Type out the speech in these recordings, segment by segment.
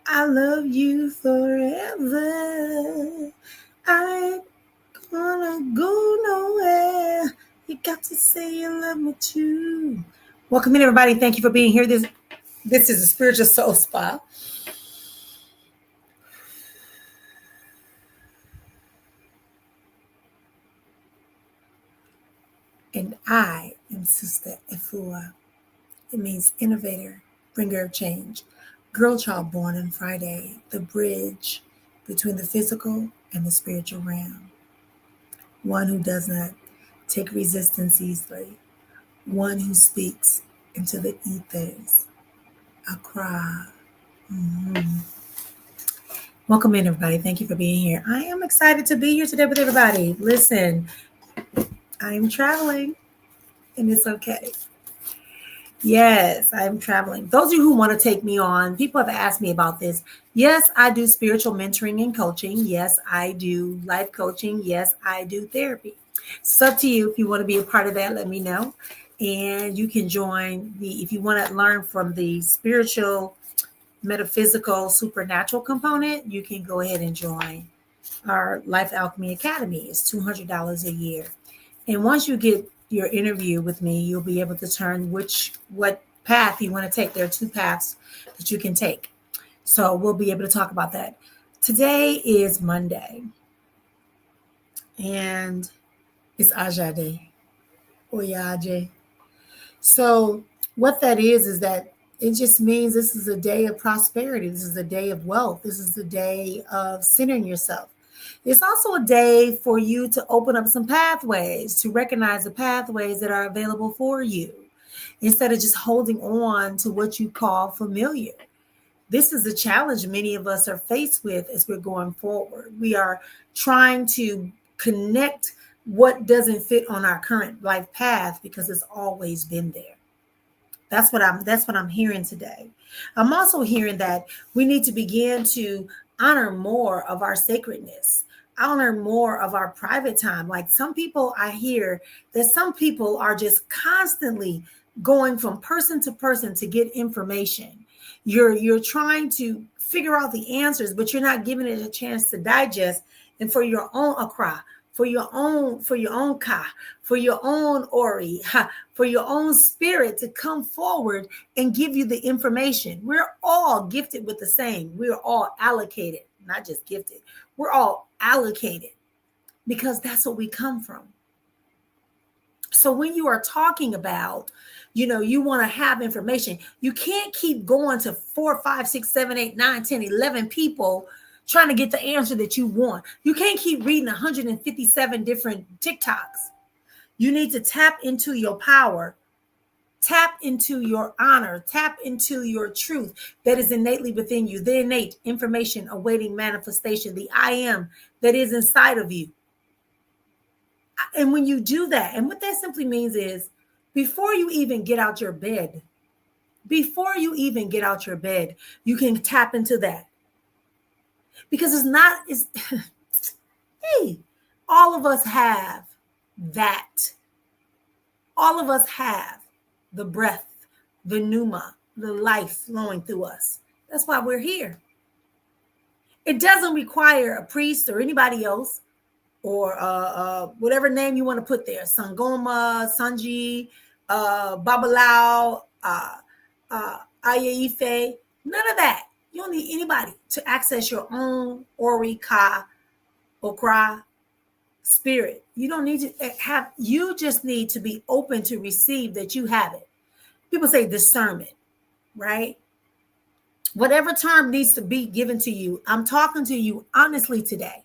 I love you forever. I ain't gonna go nowhere. You got to say you love me too. Welcome in, everybody. Thank you for being here. This is a spiritual soul spa. And I am Sister Efua. It means innovator, bringer of change, girl child born on Friday, the bridge between the physical and the spiritual realm. One who does not take resistance easily, one who speaks into the ethers. Accra. Mhm. Welcome in, everybody. Thank you for being here. I am excited to be here today with everybody. Listen, I'm traveling and it's okay. Yes, I'm traveling. Those of you who want to take me on, people have asked me about this. Yes, I do spiritual mentoring and coaching. Yes, I do life coaching. Yes, I do therapy. It's up to you. If you want to be a part of that, let me know. And you can join if you want to learn from the spiritual, metaphysical, supernatural component, you can go ahead and join our Life Alchemy Academy. It's $200 a year. And once you get your interview with me, you'll be able to turn what path you want to take. There are two paths that you can take. So we'll be able to talk about that. Today is Monday, and it's Aja Day, Oyaje. So what that is that it just means this is a day of prosperity. This is a day of wealth. This is the day of centering yourself. It's also a day for you to open up some pathways, to recognize the pathways that are available for you instead of just holding on to what you call familiar. This is a challenge many of us are faced with as we're going forward. We are trying to connect what doesn't fit on our current life path because it's always been there. That's what I'm hearing today. I'm also hearing that we need to begin to honor more of our sacredness, honor more of our private time. Like some people, I hear that some people are just constantly going from person to person to get information. You're trying to figure out the answers, but you're not giving it a chance to digest and for your own akra, for your own ka, for your own ori, for your own spirit to come forward and give you the information. We're all gifted with the same. We're all allocated, not just gifted. We're all allocated because that's what we come from. So when you are talking about, you want to have information, you can't keep going to 4, 5, 6, 7, 8, 9, 10, 11 people trying to get the answer that you want. You can't keep reading 157 different TikToks. You need to tap into your power, tap into your honor, tap into your truth that is innately within you, the innate information awaiting manifestation, the I am that is inside of you. And when you do that, and what that simply means is before you even get out your bed, you can tap into that. Because it's hey, all of us have that. All of us have the breath, the pneuma, the life flowing through us. That's why we're here. It doesn't require a priest or anybody else or whatever name you want to put there, Sangoma, Sanji, Babalao, Ayaife, none of that. You don't need anybody to access your own Ori, Ka, Okra spirit. You don't need to you just need to be open to receive that you have it. People say discernment, right? Whatever term needs to be given to you, I'm talking to you honestly today.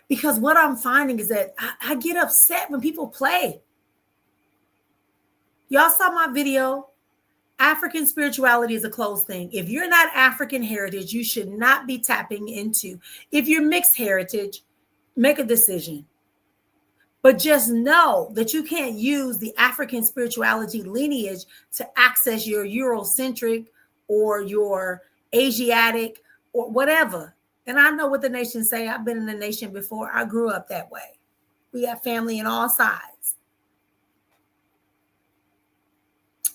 Because what I'm finding is that I get upset when people play. Y'all saw my video. African spirituality is a closed thing. If you're not African heritage, you should not be tapping into. If you're mixed heritage, make a decision. But just know that you can't use the African spirituality lineage to access your Eurocentric or your Asiatic or whatever. And I know what the nations say. I've been in the nation before. I grew up that way. We have family in all sides.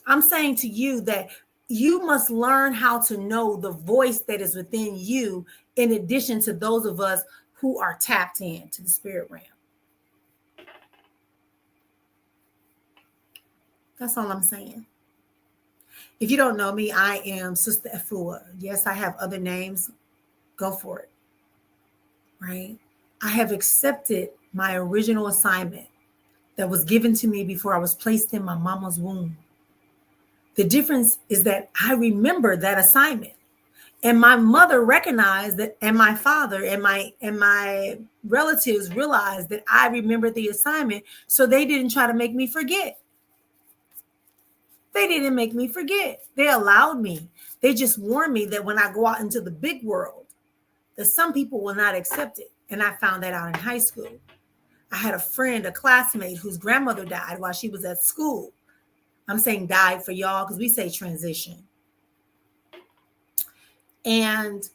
I'm saying to you that you must learn how to know the voice that is within you, in addition to those of us who are tapped into the spirit realm. That's all I'm saying. If you don't know me, I am Sister Efua. Yes, I have other names. Go for it. Right? I have accepted my original assignment that was given to me before I was placed in my mama's womb. The difference is that I remember that assignment. And my mother recognized that, and my father and my relatives realized that I remembered the assignment, so they didn't try to make me forget. They didn't make me forget. They allowed me. They just warned me that when I go out into the big world, that some people will not accept it. And I found that out in high school. I had a friend, a classmate, whose grandmother died while she was at school. I'm saying died for y'all because we say transition. And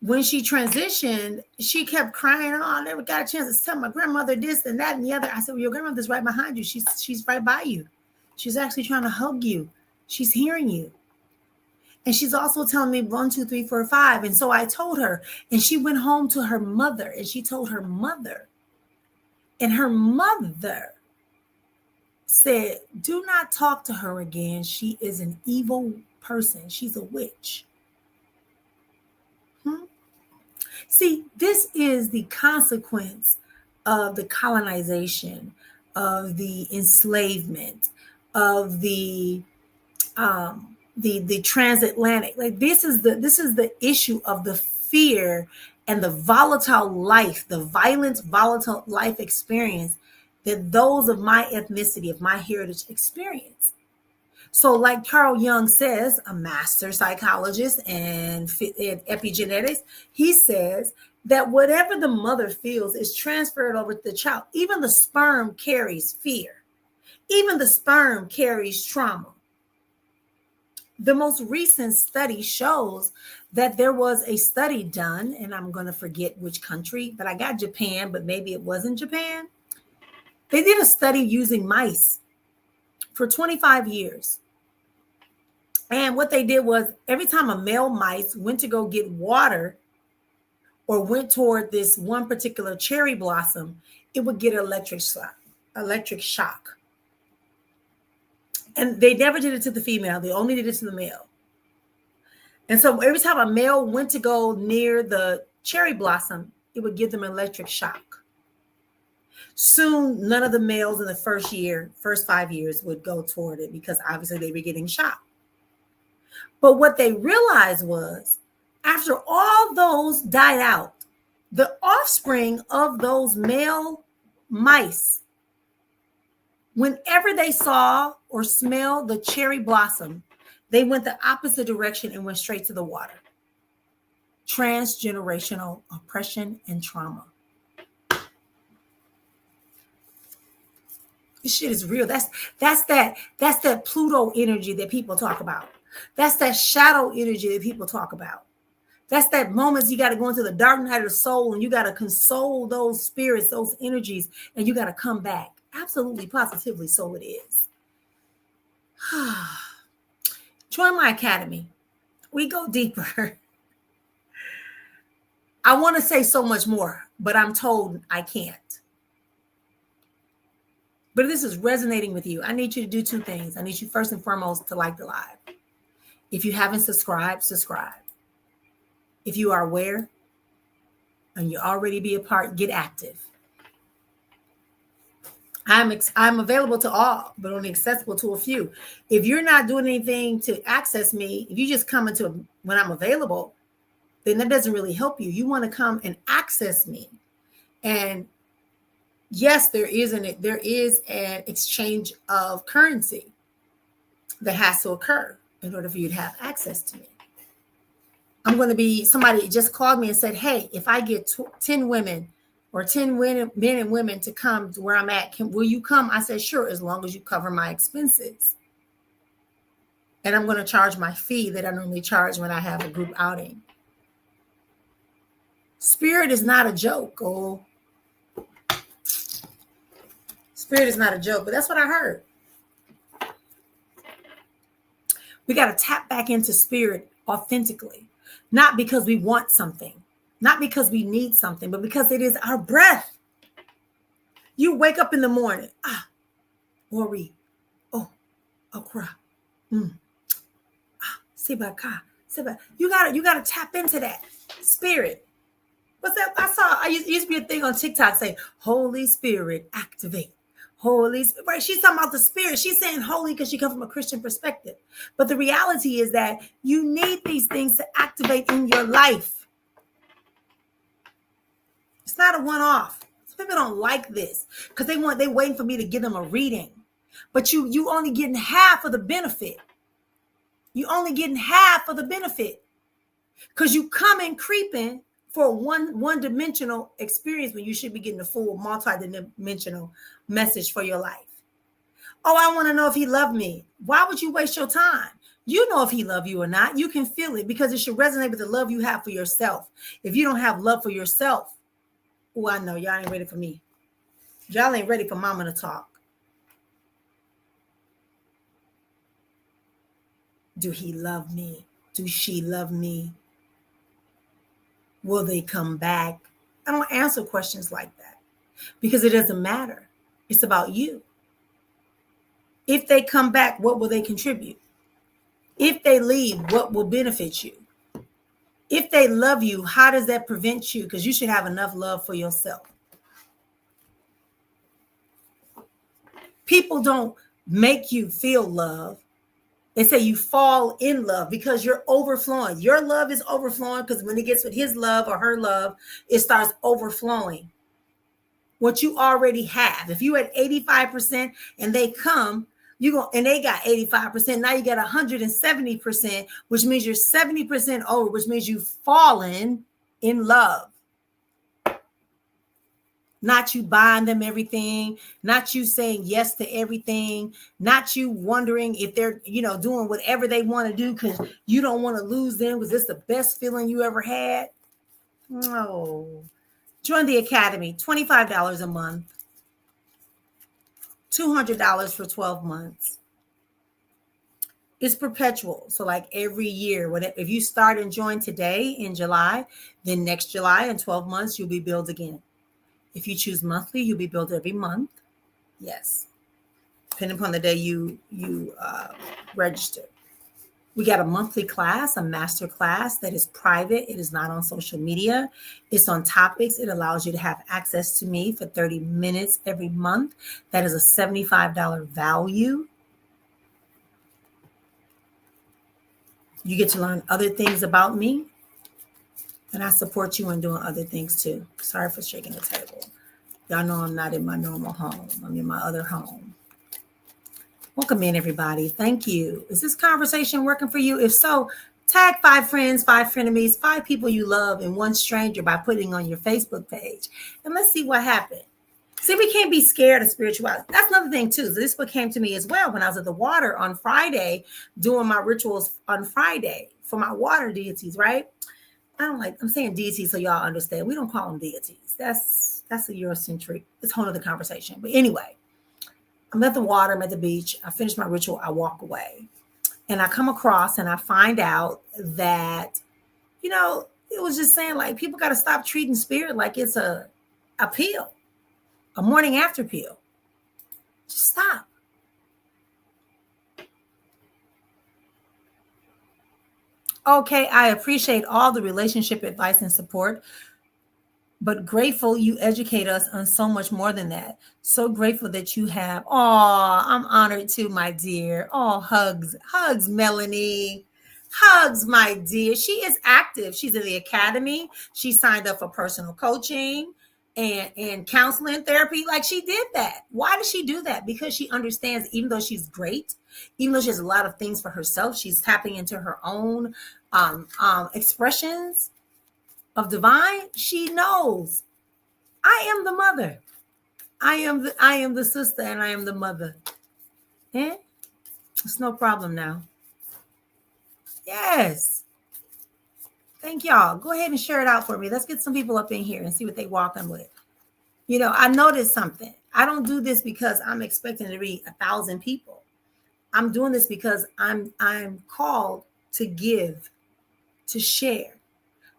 when she transitioned, she kept crying. Oh, I never got a chance to tell my grandmother this and that and the other. I said, well, your grandmother's right behind you. She's right by you. She's actually trying to hug you. She's hearing you. And she's also telling me 1, 2, 3, 4, 5. And so I told her, and she went home to her mother, and she told her mother. And her mother said, do not talk to her again. She is an evil person. She's a witch. See, this is the consequence of the colonization, of the enslavement, of the transatlantic. Like this is the issue of the fear and the volatile life, the violent, volatile life experience that those of my ethnicity, of my heritage experience. So like Carl Jung says, a master psychologist and epigenetics, he says that whatever the mother feels is transferred over to the child. Even the sperm carries fear. Even the sperm carries trauma. The most recent study shows that there was a study done, and I'm going to forget which country, but I got Japan, but maybe it wasn't Japan. They did a study using mice for 25 years. And what they did was every time a male mice went to go get water or went toward this one particular cherry blossom, it would get an electric shock. And they never did it to the female. They only did it to the male. And so every time a male went to go near the cherry blossom, it would give them an electric shock. Soon, none of the males in the first 5 years would go toward it because obviously they were getting shocked. But what they realized was after all those died out, the offspring of those male mice, whenever they saw or smelled the cherry blossom, they went the opposite direction and went straight to the water. Transgenerational oppression and trauma. This shit is real. That's that Pluto energy that people talk about. That's that shadow energy that people talk about. That's that moments you got to go into the dark night of the soul and you got to console those spirits, those energies, and you got to come back. Absolutely, positively, so it is. Join my academy. We go deeper. I want to say so much more, but I'm told I can't. But if this is resonating with you, I need you to do 2 things. I need you first and foremost to like the live. If you haven't subscribed, subscribe. If you are aware and you already be a part, get active. I'm available to all, but only accessible to a few. If you're not doing anything to access me, if you just come into when I'm available, then that doesn't really help you. You want to come and access me. And yes, there is an exchange of currency that has to occur in order for you to have access to me. I'm going to be, somebody just called me and said, hey, if I get 10 women or 10 men and women to come to where I'm at, will you come? I said, sure, as long as you cover my expenses. And I'm going to charge my fee that I normally charge when I have a group outing. Spirit is not a joke. Oh, spirit is not a joke, but that's what I heard. We got to tap back into spirit authentically, not because we want something, not because we need something, but because it is our breath. You wake up in the morning, Ori, oh, okra, sibaka, sibaka. You gotta tap into that spirit. What's that? I used to be a thing on TikTok saying, Holy Spirit, activate. Holy Spirit. Right? She's talking about the spirit. She's saying holy because she comes from a Christian perspective. But the reality is that you need these things to activate in your life. It's not a one-off. Some people don't like this because they waiting for me to give them a reading. But you only getting half of the benefit. You only getting half of the benefit because you come in creeping for a one-dimensional experience when you should be getting a full multi-dimensional message for your life. Oh, I want to know if he loved me. Why would you waste your time? You know if he loved you or not. You can feel it because it should resonate with the love you have for yourself. If you don't have love for yourself, oh, I know y'all ain't ready for me. Y'all ain't ready for mama to talk. Do he love me? Do she love me? Will they come back? I don't answer questions like that because it doesn't matter. It's about you. If they come back, what will they contribute? If they leave, what will benefit you? If they love you, how does that prevent you? Because you should have enough love for yourself. People don't make you feel love. They say you fall in love because you're overflowing. Your love is overflowing because when it gets with his love or her love, it starts overflowing. What you already have. If you had 85% and they come, and they got 85%, now you got 170%, which means you're 70% over, which means you've fallen in love. Not you buying them everything, not you saying yes to everything, not you wondering if they're, doing whatever they want to do because you don't want to lose them because it's the best feeling you ever had. No. Join the Academy, $25 a month, $200 for 12 months. It's perpetual. So like every year, if you start and join today in July, then next July in 12 months, you'll be billed again. If you choose monthly, you'll be billed every month. Yes. Depending upon the day you register. We got a monthly class, a master class that is private. It is not on social media. It's on topics. It allows you to have access to me for 30 minutes every month. That is a $75 value. You get to learn other things about me. And I support you in doing other things too. Sorry for shaking the table. Y'all know I'm not in my normal home. I'm in my other home. Welcome in, everybody. Thank you. Is this conversation working for you? If so, tag 5 friends, 5 frenemies, 5 people you love, and 1 stranger by putting on your Facebook page. And let's see what happened. See, we can't be scared of spirituality. That's another thing too. This what came to me as well when I was at the water on Friday, doing my rituals on Friday for my water deities, right? I'm saying deities so y'all understand. We don't call them deities. That's a Eurocentric. It's a whole other conversation. But anyway, I'm at the water, I'm at the beach. I finish my ritual. I walk away. And I come across and I find out that, it was just saying like people got to stop treating spirit like it's a pill, a morning after pill. Just stop. Okay, I appreciate all the relationship advice and support, but grateful you educate us on so much more than that. So grateful that you have. Oh, I'm honored too, my dear. Oh, hugs, Melanie. Hugs, my dear. She is active. She's in the academy. She signed up for personal coaching and counseling therapy. Like she did that. Why does she do that? Because she understands, even though she's great, even though she has a lot of things for herself, she's tapping into her own expressions of divine. She knows I am the mother. I am the sister, and I am the mother. It's no problem now. Yes. Thank y'all. Go ahead and share it out for me. Let's get some people up in here and see what they walking with. I noticed something. I don't do this because I'm expecting to read 1,000 people. I'm doing this because I'm called to give, to share,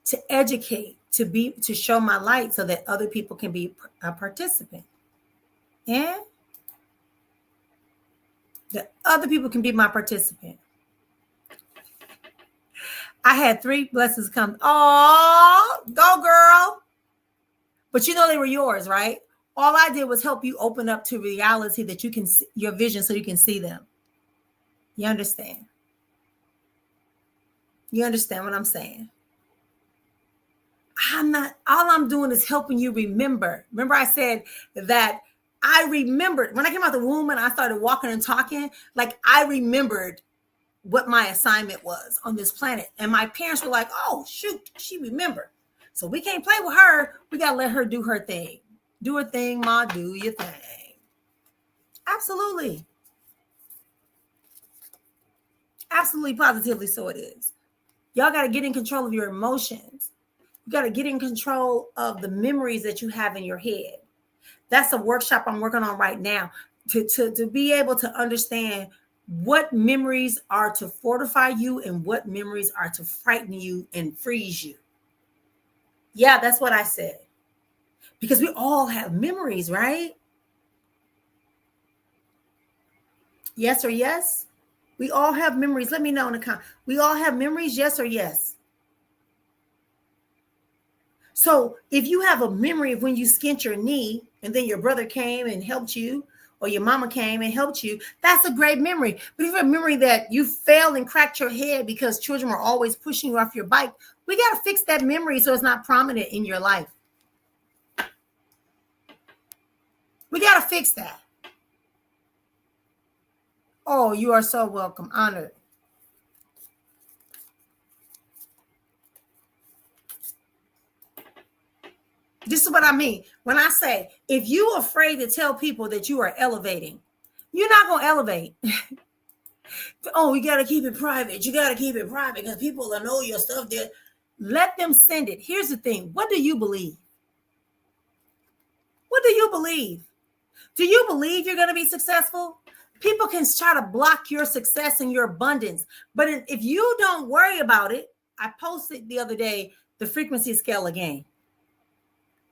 to educate, to show my light so that other people can be a participant. And that other people can be my participant. I had 3 blessings come. Oh, go girl. But you know they were yours, right? All I did was help you open up to reality that you can see your vision so you can see them. You understand? You understand what I'm saying? All I'm doing is helping you remember. Remember I said that I remembered when I came out the womb and I started walking and talking, like I remembered what my assignment was on this planet. And my parents were like, oh, shoot, she remembered. So we can't play with her. We got to let her do her thing. Do her thing, Ma, do your thing. Absolutely. Absolutely, positively so it is. Y'all got to get in control of your emotions. You got to get in control of the memories that you have in your head. That's a workshop I'm working on right now to be able to understand what memories are to fortify you and what memories are to frighten you and freeze you. Yeah, that's what I said. Because we all have memories, right? Yes or yes? We all have memories. Let me know in the comments. We all have memories, yes or yes? So if you have a memory of when you skinned your knee and then your brother came and helped you, or your mama came and helped you, that's a great memory. But if you have a memory that you fell and cracked your head because children were always pushing you off your bike, we got to fix that memory so it's not prominent in your life. We got to fix that. Oh, you are so welcome. Honored. This is what I mean. When I say, if you're afraid to tell people that you are elevating, you're not going to elevate. Oh, you got to keep it private. You got to keep it private because people will know your stuff there. Let them send it. Here's the thing. What do you believe? What do you believe? Do you believe you're going to be successful? People can try to block your success and your abundance. But if you don't worry about it, I posted the other day the frequency scale again.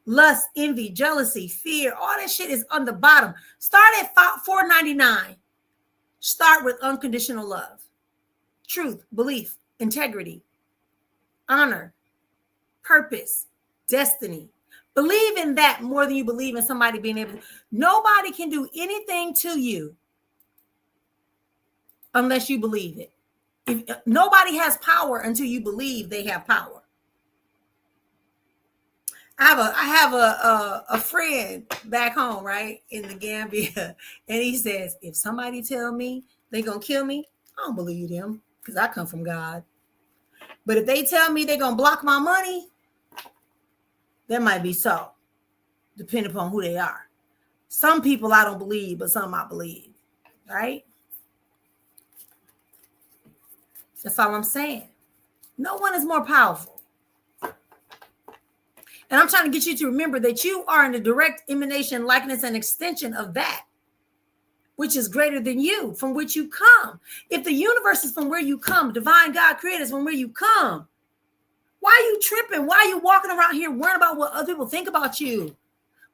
Lust, envy, jealousy, fear, all that shit is on the bottom. Start at $4.99. Start with unconditional love, truth, belief, integrity, honor, purpose, destiny. Believe in that more than you believe in somebody being able to. Nobody can do anything to you unless you believe it. Nobody has power until you believe they have power. I have a friend back home, right, in the Gambia, and he says, if somebody tell me they're going to kill me, I don't believe them because I come from God. But if they tell me they're going to block my money, that might be so, depending upon who they are. Some people I don't believe, but some I believe, right? That's all I'm saying. No one is more powerful. And I'm trying to get you to remember that you are in the direct emanation, likeness, and extension of that, which is greater than you, from which you come. If the universe is from where you come, divine God created is from where you come. Why are you tripping? Why are you walking around here worrying about what other people think about you?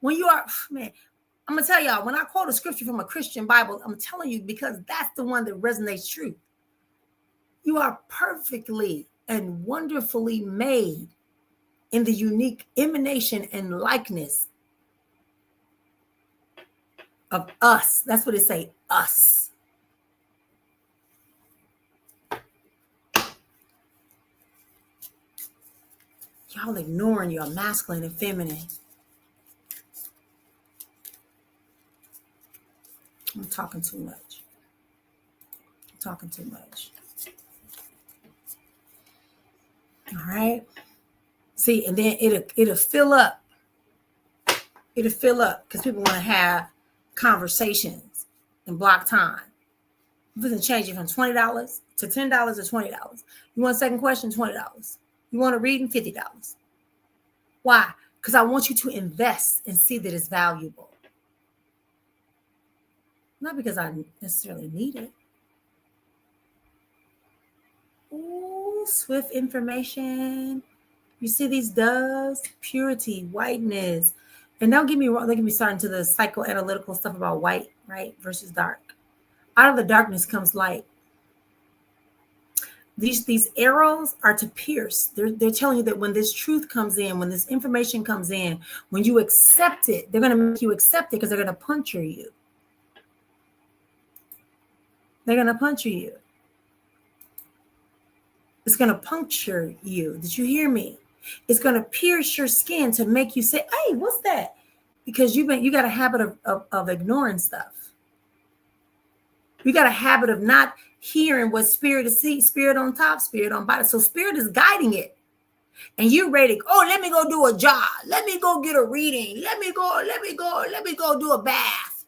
When you are, man, I'm going to tell y'all, when I quote a scripture from a Christian Bible, I'm telling you because that's the one that resonates true. You are perfectly and wonderfully made in the unique emanation and likeness of us. That's what it say, us. Y'all ignoring your masculine and feminine. I'm talking too much. I'm talking too much. All right. See, and then it'll fill up. It'll fill up because people want to have conversations and block time. We can change it from $20 to $10 or $20. You want a second question? $20. You want a reading? $50. Why? Because I want you to invest and see that it's valuable. Not because I necessarily need it. Ooh, swift information. You see these doves, purity, whiteness. And don't get me wrong, don't get me started into the psychoanalytical stuff about white, right, versus dark. Out of the darkness comes light. These arrows are to pierce. They're telling you that when this truth comes in, when this information comes in, when you accept it, they're going to make you accept it because they're going to puncture you. They're going to puncture you. It's going to puncture you. Did you hear me? It's going to pierce your skin to make you say, hey, what's that? Because you got a habit of ignoring stuff. You got a habit of not hearing what spirit is see, spirit on top, spirit on bottom. So spirit is guiding it. And you're ready. Oh, let me go do a job. Let me go get a reading. Let me go do a bath.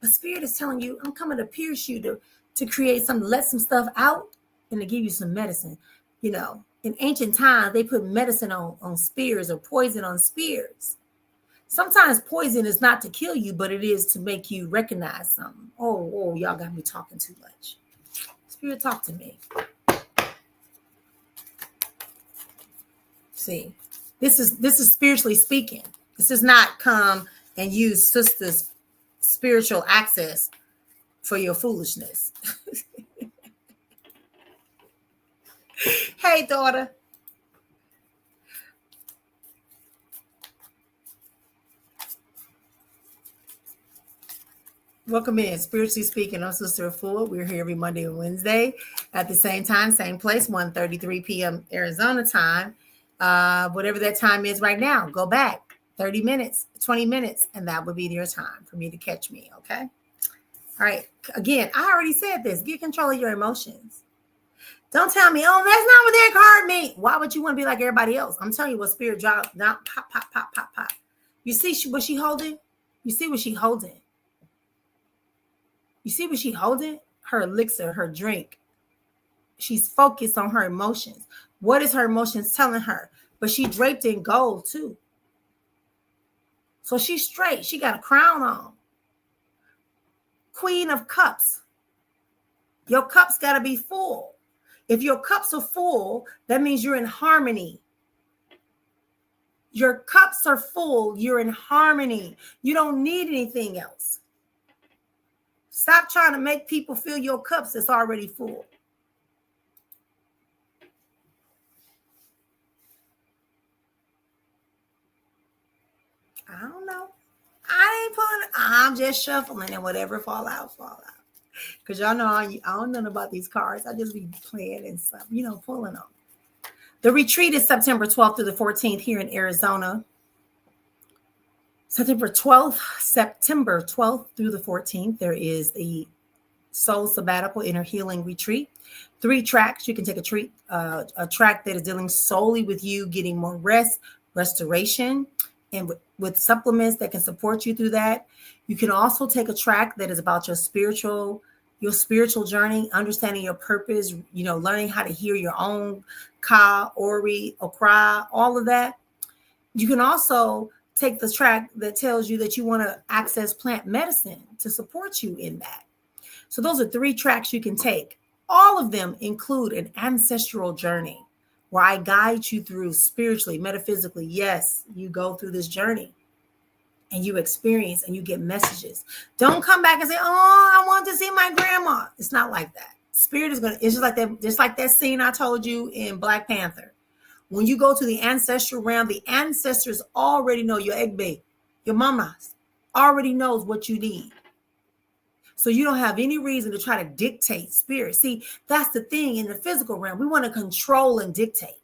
But spirit is telling you, I'm coming to pierce you to create some, let some stuff out and to give you some medicine. You know, in ancient times, they put medicine on spears or poison on spears. Sometimes poison is not to kill you, but it is to make you recognize something. Oh, y'all got me talking too much. Spirit, talk to me. See, this is spiritually speaking. This is not come and use sister's spiritual access for your foolishness. Hey, daughter. Welcome in. Spiritually speaking, I'm Sister Afua. We're here every Monday and Wednesday at the same time, same place, 1:33 p.m. Arizona time. Whatever that time is right now, go back 30 minutes, 20 minutes, and that would be your time for me to catch me, okay? All right. Again, I already said this. Get control of your emotions. Don't tell me, oh, that's not what that card means. Why would you want to be like everybody else? I'm telling you what spirit job, not pop, pop, pop, pop, pop. You see what she holding? You see what she holding? You see what she holding? Her elixir, her drink. She's focused on her emotions. What is her emotions telling her? But she draped in gold too. So she's straight. She got a crown on. Queen of Cups. Your cups got to be full. If your cups are full, that means you're in harmony. Your cups are full. You're in harmony. You don't need anything else. Stop trying to make people fill your cups that's already full. I don't know. I ain't pulling. I'm just shuffling and whatever fall out, fall out. Because y'all know I don't know about these cards. I just be playing and stuff, pulling them. The retreat is September 12th through the 14th here in Arizona. September 12th through the 14th, there is the Soul Sabbatical Inner Healing Retreat. 3 tracks. You can take a track that is dealing solely with you getting more rest, restoration, and with supplements that can support you through that. You can also take a track that is about your spiritual journey, understanding your purpose, learning how to hear your own ka, ori, okra, all of that. You can also take the track that tells you that you want to access plant medicine to support you in that. So those are 3 tracks you can take. All of them include an ancestral journey where I guide you through spiritually, metaphysically. Yes, you go through this journey and you experience and you get messages. Don't come back and say, oh, I want to see my grandma. It's not like that. Spirit is it's just like that scene I told you in Black Panther. When you go to the ancestral realm, the ancestors already know your egbe, your mamas already knows what you need. So you don't have any reason to try to dictate spirit. See, that's the thing in the physical realm. We want to control and dictate.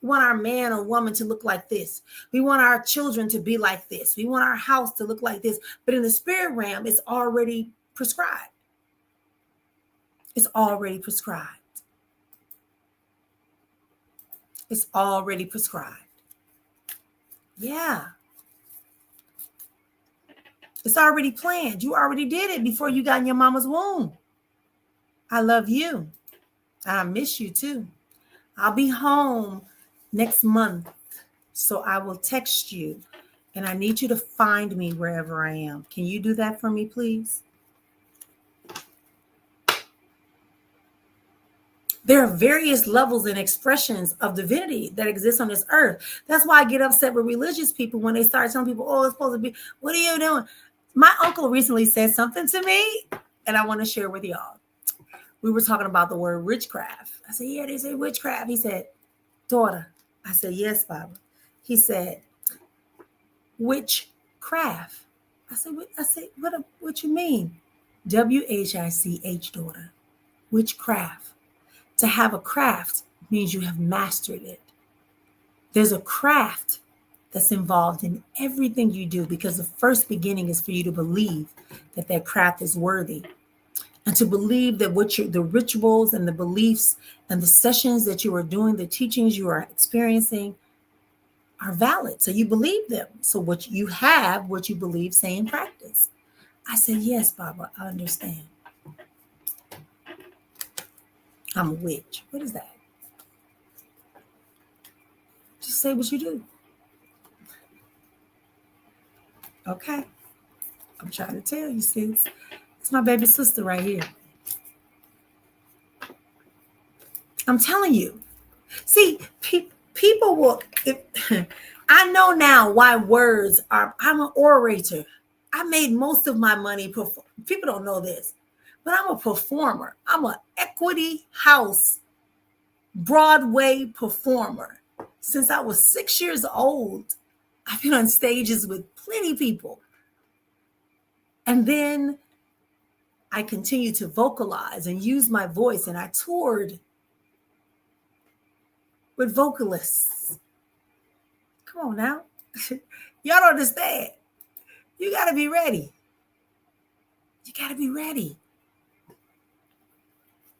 We want our man or woman to look like this. We want our children to be like this. We want our house to look like this. But in the spirit realm, it's already prescribed. It's already prescribed. It's already prescribed. Yeah. It's already planned. You already did it before you got in your mama's womb. I love you. I miss you too. I'll be home next month, so I will text you, and I need you to find me wherever I am. Can you do that for me, please? There are various levels and expressions of divinity that exist on this earth. That's why I get upset with religious people when they start telling people, oh, it's supposed to be, what are you doing? My uncle recently said something to me, and I want to share with y'all. We were talking about the word witchcraft. I said, yeah, they say witchcraft. He said, daughter. I said, yes, Baba. He said, witchcraft. I said, what you mean? WHICH, daughter. Witchcraft. To have a craft means you have mastered it. There's a craft that's involved in everything you do, because the first beginning is for you to believe that that craft is worthy, and to believe that the rituals and the beliefs and the sessions that you are doing, the teachings you are experiencing are valid. So you believe them. So what you believe, say, and practice. I said, yes, Baba, I understand. I'm a witch. What is that? Just say what you do. Okay. I'm trying to tell you, sis. It's my baby sister right here. I'm telling you. See, people will... I know now why words are... I'm an orator. I made most of my money... People don't know this, but I'm a performer. I'm an equity house Broadway performer. Since I was 6 years old, I've been on stages with plenty of people. And then I continued to vocalize and use my voice, and I toured with vocalists. Come on now. Y'all don't understand. You got to be ready. You got to be ready.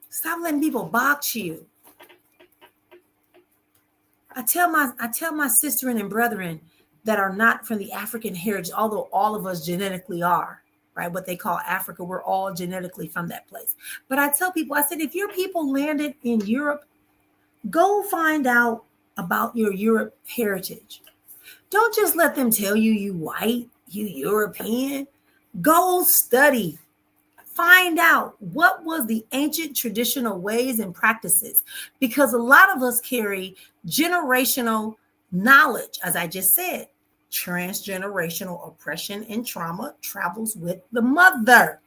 Stop letting people box you. I tell my sister and brethren that are not from the African heritage, although all of us genetically are, right? What they call Africa, we're all genetically from that place. But I tell people, I said, if your people landed in Europe, go find out about your Europe heritage. Don't just let them tell you you white, you European. Go study. Find out what was the ancient traditional ways and practices, because a lot of us carry generational knowledge. As I just said, transgenerational oppression and trauma travels with the mother.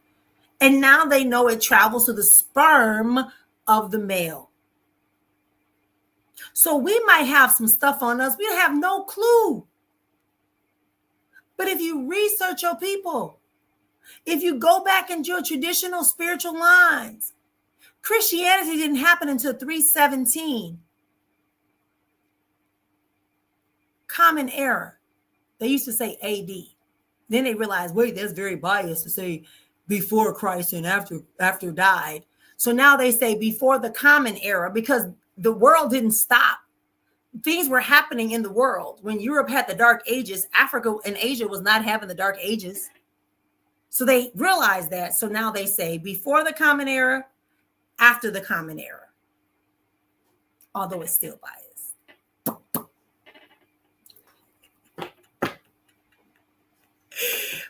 And now they know it travels to the sperm of the male. So we might have some stuff on us. We have no clue. But if you research your people, if you go back into your traditional spiritual lines, Christianity didn't happen until 317. Common Era. They used to say AD. Then they realized, wait, that's very biased to say before Christ and after died. So now they say before the Common Era, because the world didn't stop. Things were happening in the world. When Europe had the Dark Ages, Africa and Asia was not having the Dark Ages. So they realized that. So now they say before the Common Era, after the Common Era. Although it's still biased.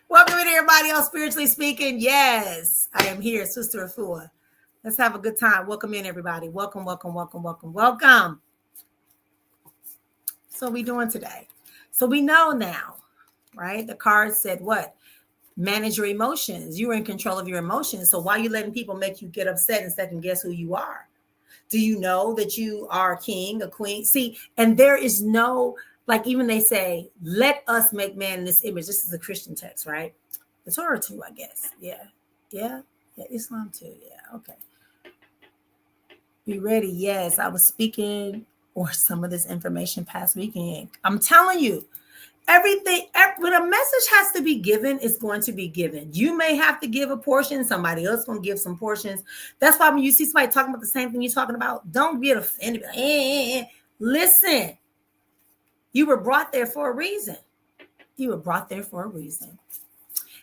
Welcome in, everybody else, Spiritually Speaking. Yes, I am here, Sister Afua. Let's have a good time. Welcome in, everybody. Welcome, welcome, welcome, welcome, welcome. So we doing today. So we know now, right? The card said what? Manage your emotions. You are in control of your emotions. So why are you letting people make you get upset and second guess who you are? Do you know that you are a king, a queen? See, and there is no, like even they say, let us make man in this image. This is a Christian text, right? The Torah too, I guess. Yeah. Islam too. Yeah. Okay. Be ready. Yes, I was speaking or some of this information past weekend. I'm telling you, everything, when a message has to be given, it's going to be given. You may have to give a portion. Somebody else going to give some portions. That's why when you see somebody talking about the same thing you're talking about, don't get offended. Listen, you were brought there for a reason. You were brought there for a reason.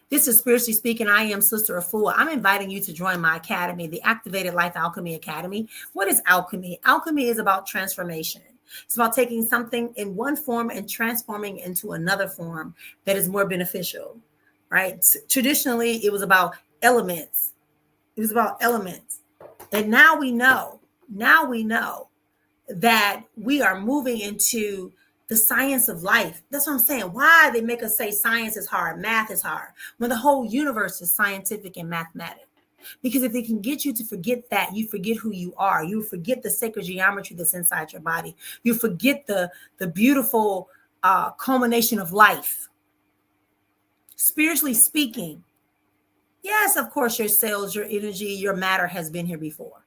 This is Spiritually Speaking. I am Sister Afua. I'm inviting you to join my academy, the Activated Life Alchemy Academy. What is alchemy? Alchemy is about transformation. It's about taking something in one form and transforming into another form that is more beneficial, right? Traditionally, it was about elements. And now we know now we know that we are moving into the science of life. That's what I'm saying. Why they make us say science is hard, math is hard, when the whole universe is scientific and mathematic. Because if they can get you to forget that, you forget who you are. You forget the sacred geometry that's inside your body. You forget the beautiful culmination of life. Spiritually speaking, yes, of course, your cells, your energy, your matter has been here before.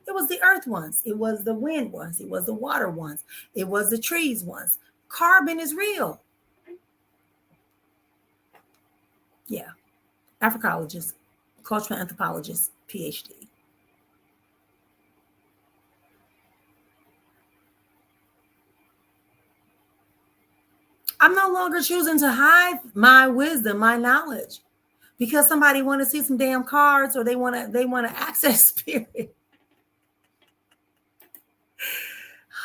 It was the earth once. It was the wind once. It was the water once. It was the trees once. Carbon is real. Yeah. Africologist, cultural anthropologist, PhD. I'm no longer choosing to hide my wisdom, my knowledge, because somebody want to see some damn cards or they want to access spirit.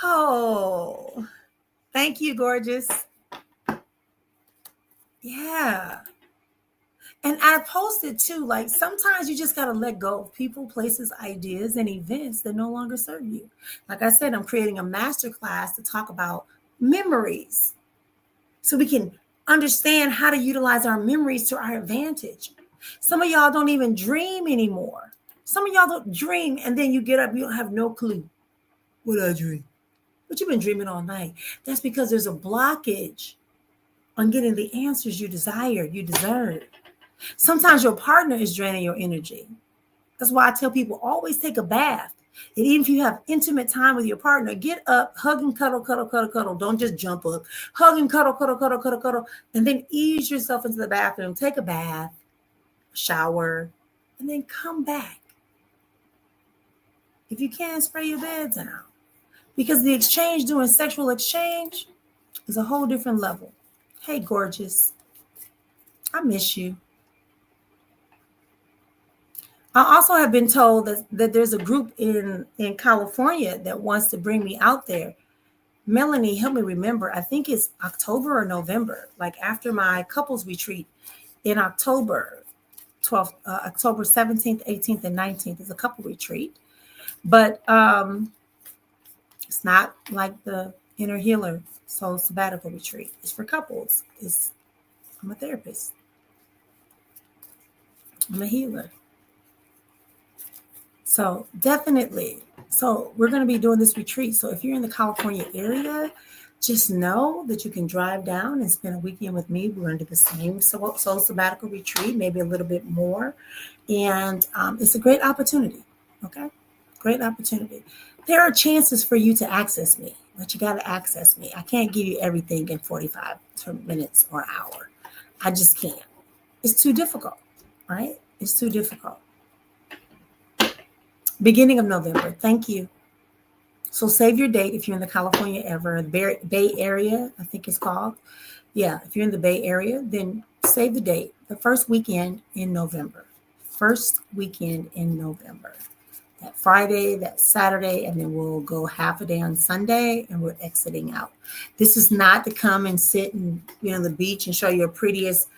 Oh, thank you, gorgeous. Yeah. And I posted too, like sometimes you just got to let go of people, places, ideas, and events that no longer serve you. Like I said, I'm creating a master class to talk about memories so we can understand how to utilize our memories to our advantage. Some of y'all don't even dream anymore. Some of y'all don't dream, and then you get up, you don't have no clue. What I dream? But you've been dreaming all night. That's because there's a blockage on getting the answers you desire, you deserve. Sometimes your partner is draining your energy. That's why I tell people always take a bath. And even if you have intimate time with your partner, get up, hug and cuddle, cuddle, cuddle, cuddle. Don't just jump up. Hug and cuddle, cuddle, cuddle, cuddle, cuddle. And then ease yourself into the bathroom. Take a bath, shower, and then come back. If you can, spray your bed down. Because the exchange, doing sexual exchange, is a whole different level. Hey, gorgeous. I miss you. I also have been told that there's a group in California that wants to bring me out there. Melanie, help me remember. I think it's October or November, like after my couples retreat in October 12th, October 17th, 18th, and 19th is a couple retreat. But it's not like the Inner Healer Soul Sabbatical Retreat. It's for couples. I'm a therapist. I'm a healer. So definitely. So we're going to be doing this retreat. So if you're in the California area, just know that you can drive down and spend a weekend with me. We're going to do the same soul sabbatical retreat, maybe a little bit more. And it's a great opportunity. Okay. Great opportunity. There are chances for you to access me, but you got to access me. I can't give you everything in 45 minutes or an hour. I just can't. It's too difficult, right? It's too difficult. Beginning of November. Thank you. So save your date if you're in the California Bay Area, I think it's called. Yeah, if you're in the Bay Area, then save the date. The first weekend in November. First weekend in November. That Friday, that Saturday, and then we'll go half a day on Sunday, and we're exiting out. This is not to come and sit and on the beach and show your prettiest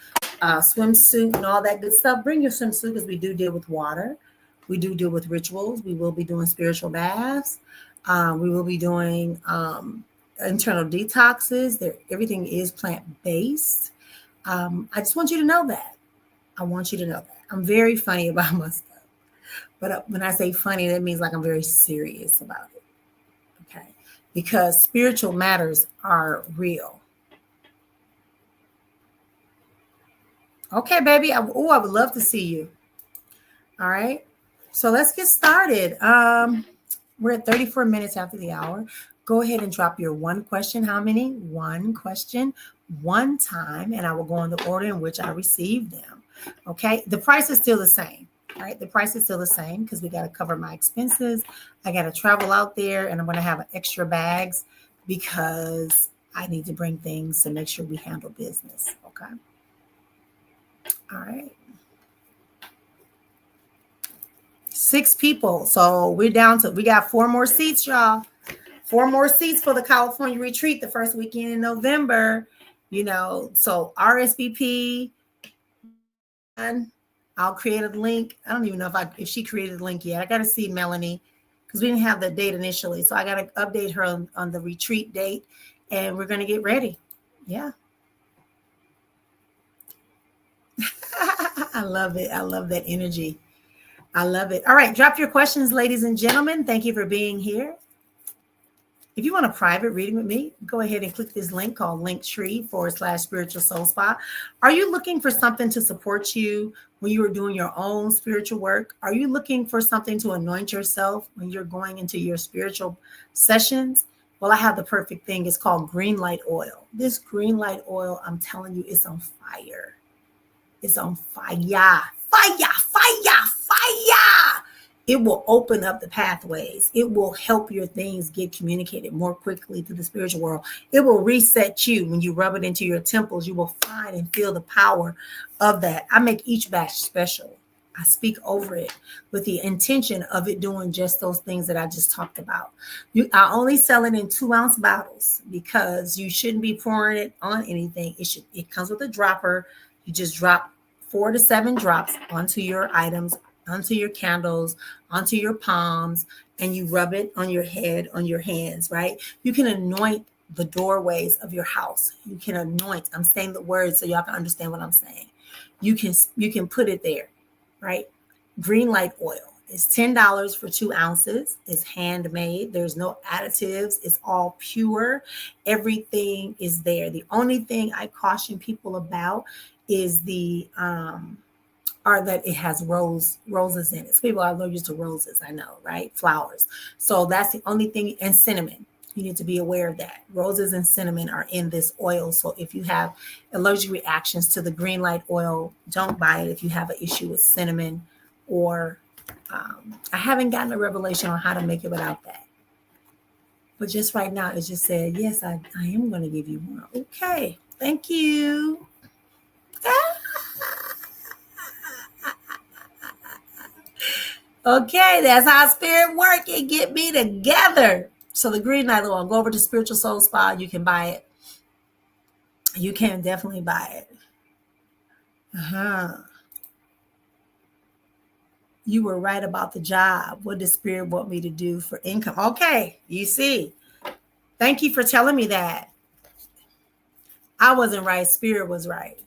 swimsuit and all that good stuff. Bring your swimsuit because we do deal with water. We do deal with rituals. We will be doing spiritual baths. We will be doing internal detoxes. Everything is plant-based. I just want you to know that. I want you to know that. I'm very funny about my stuff. But when I say funny, that means like I'm very serious about it. Okay? Because spiritual matters are real. Okay, baby. I would love to see you. All right. So let's get started. We're at 34 minutes after the hour. Go ahead and drop your one question. How many? One question, one time, and I will go in the order in which I received them. Okay. The price is still the same. All right. The price is still the same because we got to cover my expenses. I got to travel out there, and I'm going to have extra bags because I need to bring things to make sure we handle business. Okay. All right. 6 people. So we got 4 more seats, y'all. 4 more seats for the California retreat the first weekend in November. So RSVP. And I'll create a link. I don't even know if she created a link yet. I got to see Melanie because we didn't have the date initially. So I got to update her on the retreat date, and we're going to get ready. Yeah. I love it. I love that energy. I love it. All right. Drop your questions, ladies and gentlemen. Thank you for being here. If you want a private reading with me, go ahead and click this link called Linktree/Spiritual Soul Spa. Are you looking for something to support you when you are doing your own spiritual work? Are you looking for something to anoint yourself when you're going into your spiritual sessions? Well, I have the perfect thing. It's called green light oil. This green light oil, I'm telling you, it's on fire. It's on fire. Fire, fire, fire. It will open up the pathways. It will help your things get communicated more quickly to the spiritual world. It will reset you. When you rub it into your temples, you will find and feel the power of that. I make each batch special. I speak over it with the intention of it doing just those things that I just talked about. I only sell it in 2-ounce bottles because you shouldn't be pouring it on anything. It comes with a dropper. You just drop 4 to 7 drops onto your items, onto your candles, onto your palms, and you rub it on your head, on your hands, right? You can anoint the doorways of your house. You can anoint. I'm saying the words so y'all can understand what I'm saying. You can put it there, right? Green light oil is $10 for 2 ounces. It's handmade. There's no additives. It's all pure. Everything is there. The only thing I caution people about is that it has roses in it. So people are allergic to roses, I know, right? Flowers. So that's the only thing. And cinnamon. You need to be aware of that. Roses and cinnamon are in this oil. So if you have allergic reactions to the green light oil, don't buy it if you have an issue with cinnamon or I haven't gotten a revelation on how to make it without that. But just right now, it just said, yes, I am going to give you more. Okay. Thank you. Okay, that's how spirit work. It get me together. So the green light oil, go over to Spiritual Soul Spa. You can buy it. You can definitely buy it. You were right about the job. What does spirit want me to do for income? Okay, you see. Thank you for telling me that. I wasn't right. Spirit was right.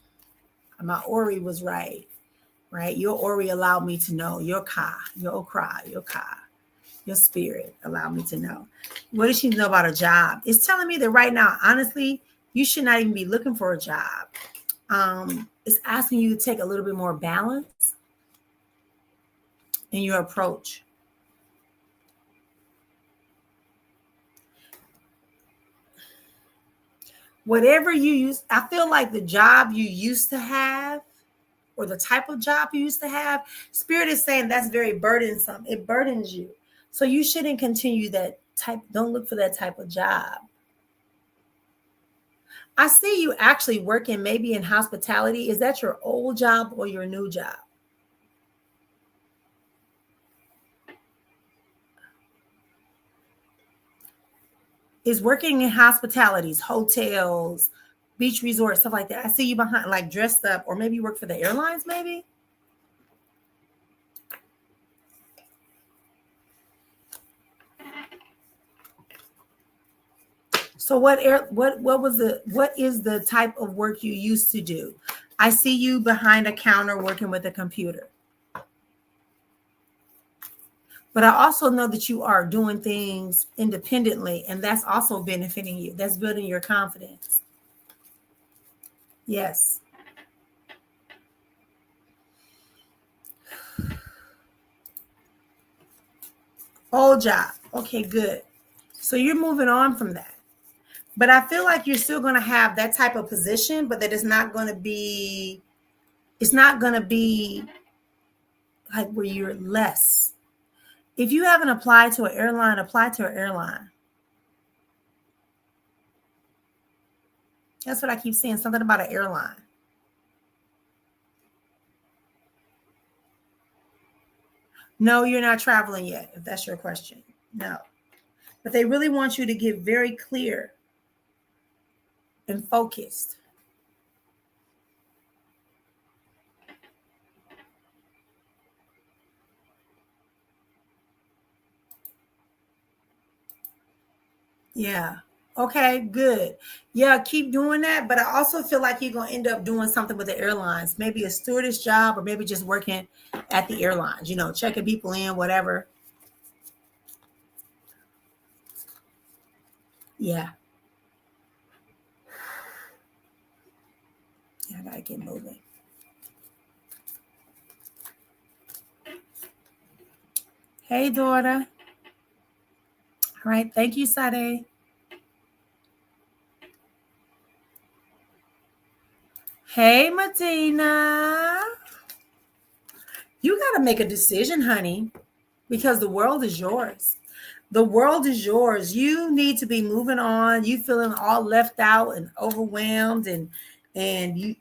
My Ori was right. Right? Your Ori allowed me to know. Your Ka, your Okra, your Ka. Your spirit allowed me to know. What does she know about a job? It's telling me that right now, honestly, you should not even be looking for a job. It's asking you to take a little bit more balance in your approach. Whatever you use, I feel like the job you used to have or the type of job you used to have, spirit is saying that's very burdensome. It burdens you. So you shouldn't continue that type. Don't look for that type of job. I see you actually working maybe in hospitality. Is that your old job or your new job? Is working in hospitalities, hotels, beach resorts, stuff like that. I see you behind, like dressed up, or maybe you work for the airlines, maybe. So what is the type of work you used to do? I see you behind a counter working with a computer. But I also know that you are doing things independently, and that's also benefiting you. That's building your confidence. Yes. Old job. Okay, good. So you're moving on from that. But I feel like you're still going to have that type of position, but that it's not going to be like where you're less. If you haven't applied to an airline, apply to an airline. That's what I keep saying, something about an airline. No, you're not traveling yet, if that's your question. No. But they really want you to get very clear and focused. Yeah. Okay, good. Yeah, keep doing that. But I also feel like you're going to end up doing something with the airlines, maybe a stewardess job or maybe just working at the airlines, checking people in, whatever. Yeah. Yeah, I got to get moving. Hey, daughter. All right. Thank you, Sade. Hey, Medina. You got to make a decision, honey, because the world is yours. The world is yours. You need to be moving on. You feeling all left out and overwhelmed and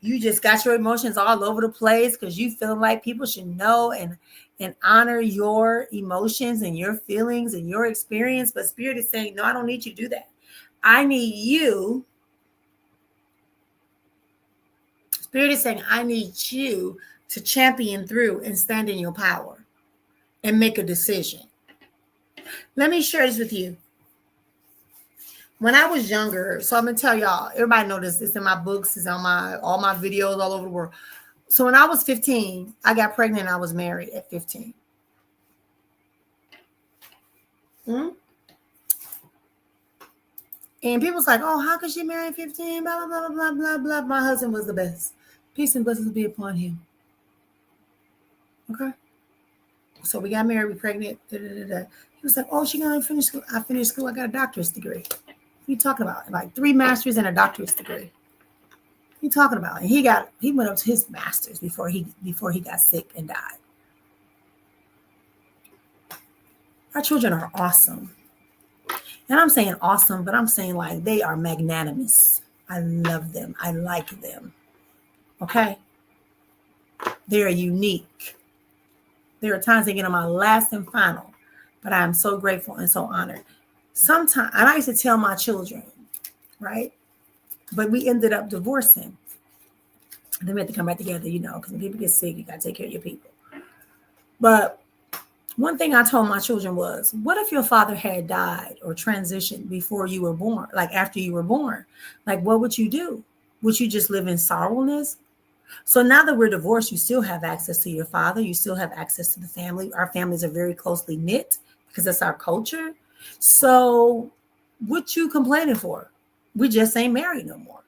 you just got your emotions all over the place because you feeling like people should know and honor your emotions and your feelings and your experience. But Spirit is saying, no, I don't need you to do that. I need you. Spirit is saying, I need you to champion through and stand in your power and make a decision. Let me share this with you. When I was younger, so I'm gonna tell y'all, everybody know this. It's in my books, it's on all my videos all over the world. So when I was 15, I got pregnant and I was married at 15. Mm-hmm. And people was like, oh, how could she marry at 15? Blah, blah, blah, blah, blah, blah. My husband was the best. Peace and blessings be upon him. Okay. So we got married, we pregnant. Da, da, da, da. He was like, oh, she gonna finish school. I finished school, I got a doctorate degree. What are you talking about? Like 3 masters and a doctorate degree. What are you talking about? And he went up to his masters before he got sick and died. Our children are awesome. And I'm saying awesome, but I'm saying like they are magnanimous. I love them. I like them. Okay? They're unique. There are times they get on my last and final, but I am so grateful and so honored. Sometimes, and I used to tell my children, right? But we ended up divorcing. And then we had to come back together, because when people get sick, you got to take care of your people. But one thing I told my children was, what if your father had died or transitioned before you were born, like after you were born? Like, what would you do? Would you just live in sorrowfulness? So now that we're divorced, you still have access to your father. You still have access to the family. Our families are very closely knit because that's our culture. So what you complaining for? We just ain't married no more.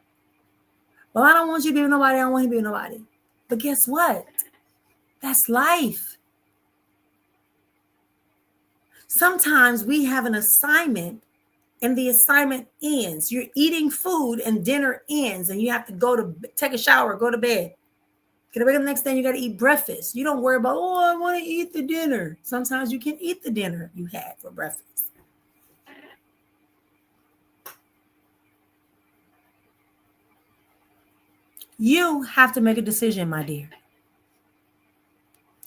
Well, I don't want you to be with nobody. I don't want you to be with nobody. But guess what? That's life. Sometimes we have an assignment and the assignment ends. You're eating food and dinner ends and you have to go to take a shower, go to bed. Get awake the next day, you got to eat breakfast. You don't worry about, oh, I want to eat the dinner. Sometimes you can eat the dinner you had for breakfast. You have to make a decision, my dear.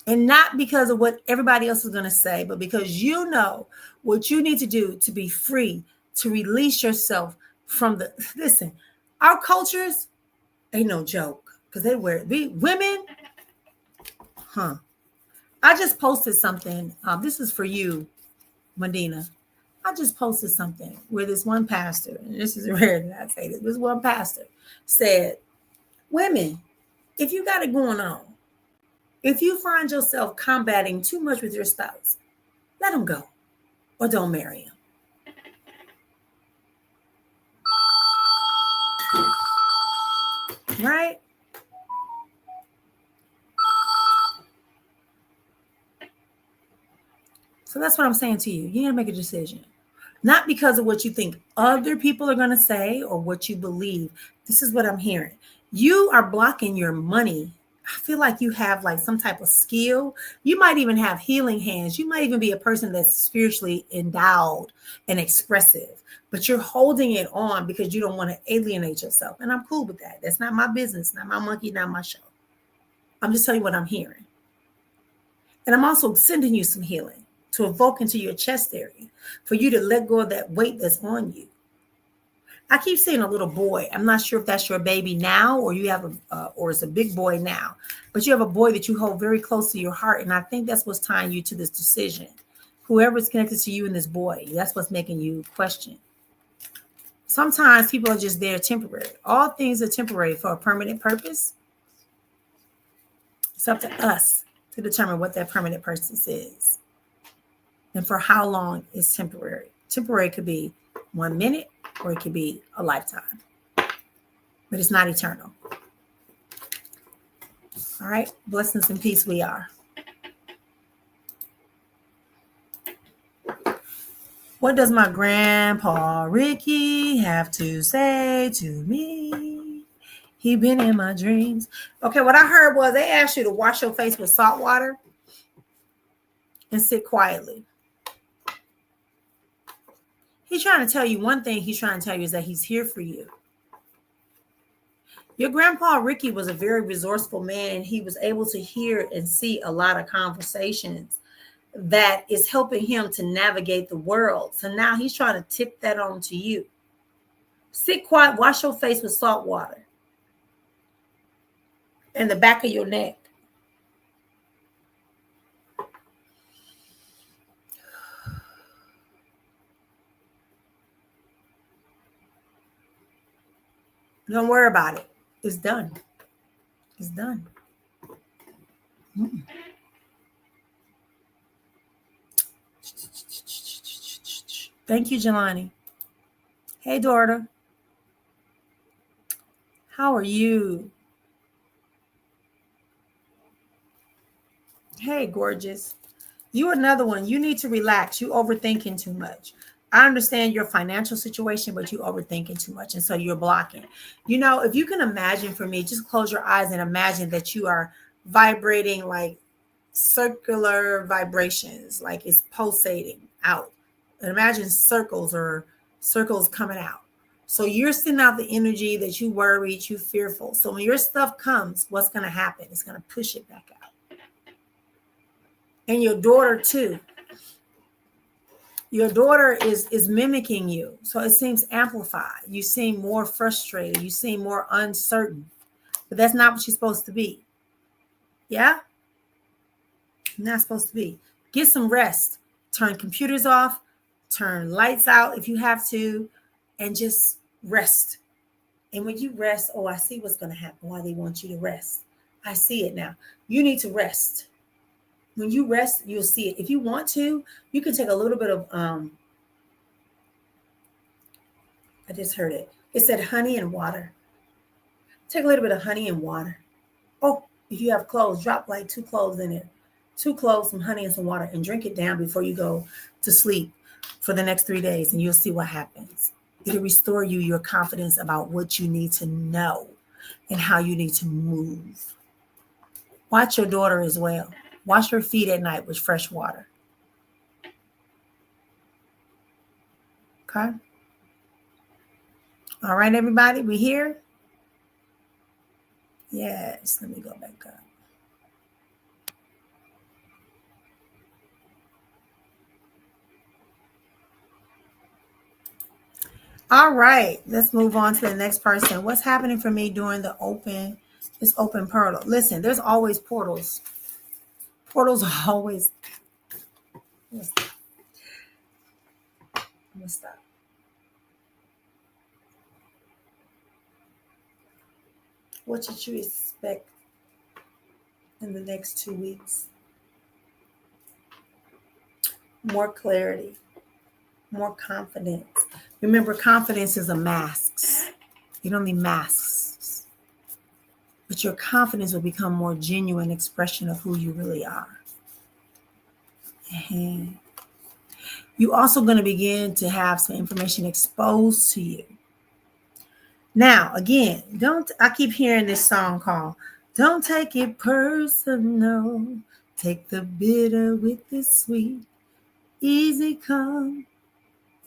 And not because of what everybody else is going to say, but because you know what you need to do to be free, to release yourself from listen, our cultures ain't no joke because women, I just posted something. This is for you, Medina. I just posted something where this one pastor, and this is rare that I say this one pastor said, women, if you got it going on, if you find yourself combating too much with your spouse, let him go or don't marry him. Right? So that's what I'm saying to you. You need to make a decision. Not because of what you think other people are going to say or what you believe. This is what I'm hearing. You are blocking your money. I feel like you have like some type of skill. You might even have healing hands. You might even be a person that's spiritually endowed and expressive, but you're holding it on because you don't want to alienate yourself. And I'm cool with that. That's not my business, not my monkey, not my show. I'm just telling you what I'm hearing. And I'm also sending you some healing to evoke into your chest area for you to let go of that weight that's on you. I keep seeing a little boy. I'm not sure if that's your baby now or you have or it's a big boy now, but you have a boy that you hold very close to your heart. And I think that's what's tying you to this decision. Whoever's connected to you and this boy, that's what's making you question. Sometimes people are just there temporary. All things are temporary for a permanent purpose. It's up to us to determine what that permanent purpose is and for how long is temporary. Temporary could be 1 minute or it could be a lifetime, but it's not eternal. All right. Blessings and peace we are. What does my grandpa Ricky have to say to me? He been in my dreams. Okay, what I heard was they asked you to wash your face with salt water and sit quietly. He's trying to tell you one thing. He's trying to tell you is that he's here for you. Your grandpa Ricky was a very resourceful man, and he was able to hear and see a lot of conversations that is helping him to navigate the world. So now he's trying to tip that on to you. Sit quiet, wash your face with salt water and the back of your neck. Don't worry about it. It's done. It's done. Thank you, Jelani. Hey, daughter. How are you? Hey, gorgeous. You another one. You need to relax. You overthinking too much. I understand your financial situation, but you overthinking too much. And so you're blocking. You know, if you can imagine for me, just close your eyes and imagine that you are vibrating like circular vibrations, like it's pulsating out. And imagine circles coming out. So you're sending out the energy that you worried, you fearful. So when your stuff comes, what's going to happen? It's going to push it back out. And your daughter too. Your daughter is mimicking you. So it seems amplified. You seem more frustrated. You seem more uncertain. But that's not what you're supposed to be. Yeah? You're not supposed to be. Get some rest. Turn computers off. Turn lights out if you have to. And just rest. And when you rest, I see what's going to happen. Why they want you to rest. I see it now. You need to rest. When you rest, you'll see it. If you want to, you can take a little bit of, I just heard it. It said honey and water. Take a little bit of honey and water. Oh, if you have cloves, drop like 2 cloves in it. 2 cloves, some honey and some water, and drink it down before you go to sleep for the next 3 days, and you'll see what happens. It'll restore you your confidence about what you need to know and how you need to move. Watch your daughter as well. Wash her feet at night with fresh water. Okay. All right, everybody, we here? Yes, let me go back up. All right, let's move on to the next person. What's happening for me during this open portal? Listen, there's always portals. Portals are always. I'm gonna stop. What should you expect in the next 2 weeks? More clarity, more confidence. Remember, confidence is a mask. You don't need masks. But your confidence will become more genuine expression of who you really are. And you're also going to begin to have some information exposed to you. Now, again, I keep hearing this song called, don't take it personal. Take the bitter with the sweet. Easy come,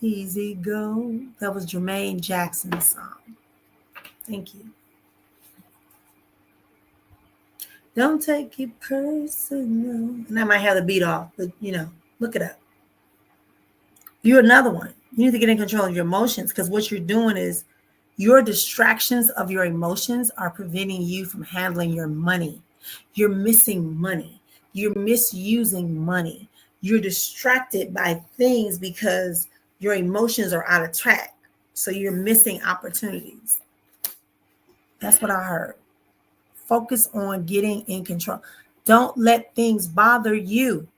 easy go. That was Jermaine Jackson's song. Thank you. Don't take it personal. And I might have the beat off, but look it up. You're another one. You need to get in control of your emotions, because what you're doing is your distractions of your emotions are preventing you from handling your money. You're missing money. You're misusing money. You're distracted by things because your emotions are out of track. So you're missing opportunities. That's what I heard. Focus on getting in control. Don't let things bother you.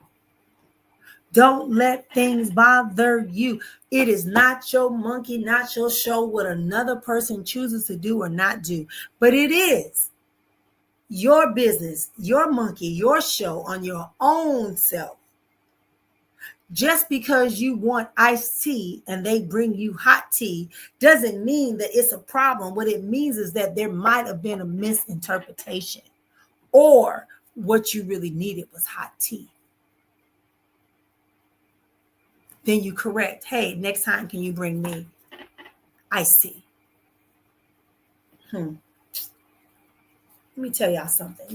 Don't let things bother you. It is not your monkey, not your show what another person chooses to do or not do. But it is your business, your monkey, your show on your own self. Just because you want iced tea and they bring you hot tea doesn't mean that it's a problem. What it means is that there might have been a misinterpretation, or what you really needed was hot tea. Then you correct. Hey, next time, can you bring me iced tea? Let me tell y'all something.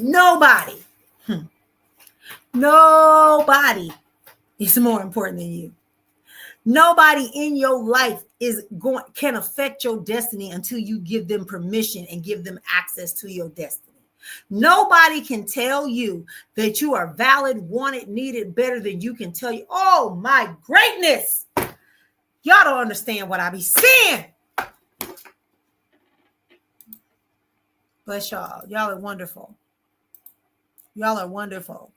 Nobody is more important than you. Nobody in your life can affect your destiny until you give them permission and give them access to your destiny. Nobody can tell you that you are valid, wanted, needed better than you can tell you. Oh my greatness. Y'all don't understand what I be saying. Bless y'all. Y'all are wonderful. Y'all are wonderful.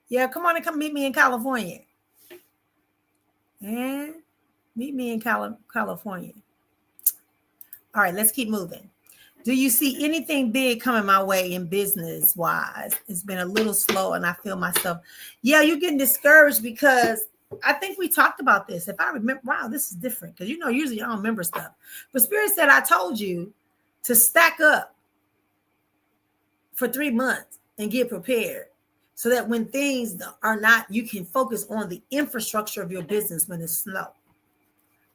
Yeah, come on and come meet me in California. And meet me in California. All right, let's keep moving. Do you see anything big coming my way in business wise? It's been a little slow and I feel myself. Yeah, you're getting discouraged because I think we talked about this. If I remember, wow, this is different because usually I don't remember stuff. But Spirit said, I told you to stack up for 3 months and get prepared so that when things are not, you can focus on the infrastructure of your business when it's slow.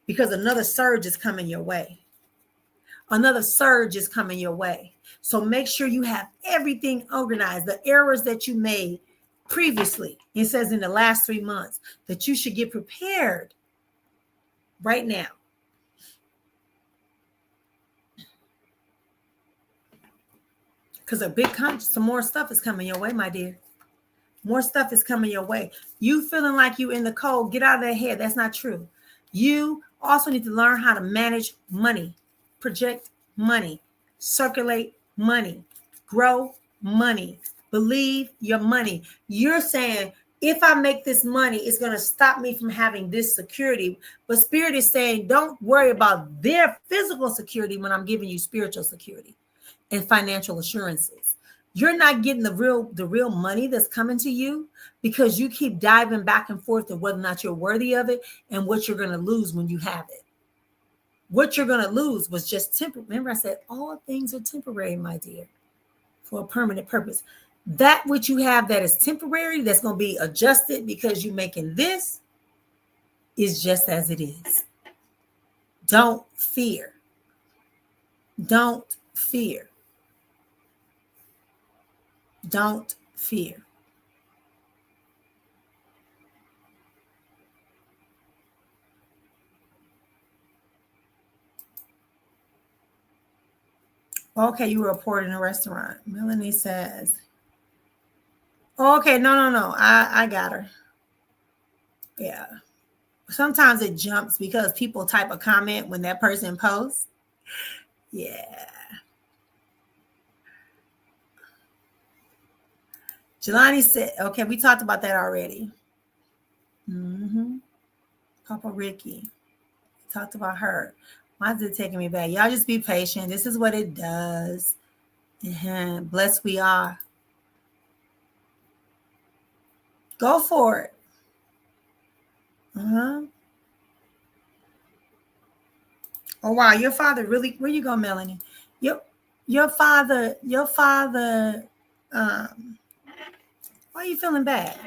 Because another surge is coming your way. Another surge is coming your way. So make sure you have everything organized. The errors that you made previously, it says in the last 3 months, that you should get prepared right now. Because some more stuff is coming your way, my dear. More stuff is coming your way. You feeling like you in the cold, get out of that head. That's not true. You also need to learn how to manage money, project money, circulate money, grow money, believe your money. You're saying, if I make this money, it's going to stop me from having this security. But Spirit is saying, don't worry about their physical security when I'm giving you spiritual security and financial assurances. You're not getting the real money that's coming to you because you keep diving back and forth to whether or not you're worthy of it and what you're going to lose when you have it. What you're going to lose was just temporary. Remember, I said all things are temporary, my dear, for a permanent purpose. That which you have that is temporary, that's going to be adjusted because you're making this, is just as it is. Don't fear. Don't fear. Don't fear. Okay, you were reporting a restaurant. Melanie says, okay, no. I got her. Yeah. Sometimes it jumps because people type a comment when that person posts. Yeah. Jelani said, okay, we talked about that already. Papa Ricky. Talked about her. Why is it taking me back? Y'all just be patient. This is what it does. Blessed we are. Go for it. Oh, wow. Your father really, where you go, Melanie? Your father, why are you feeling bad?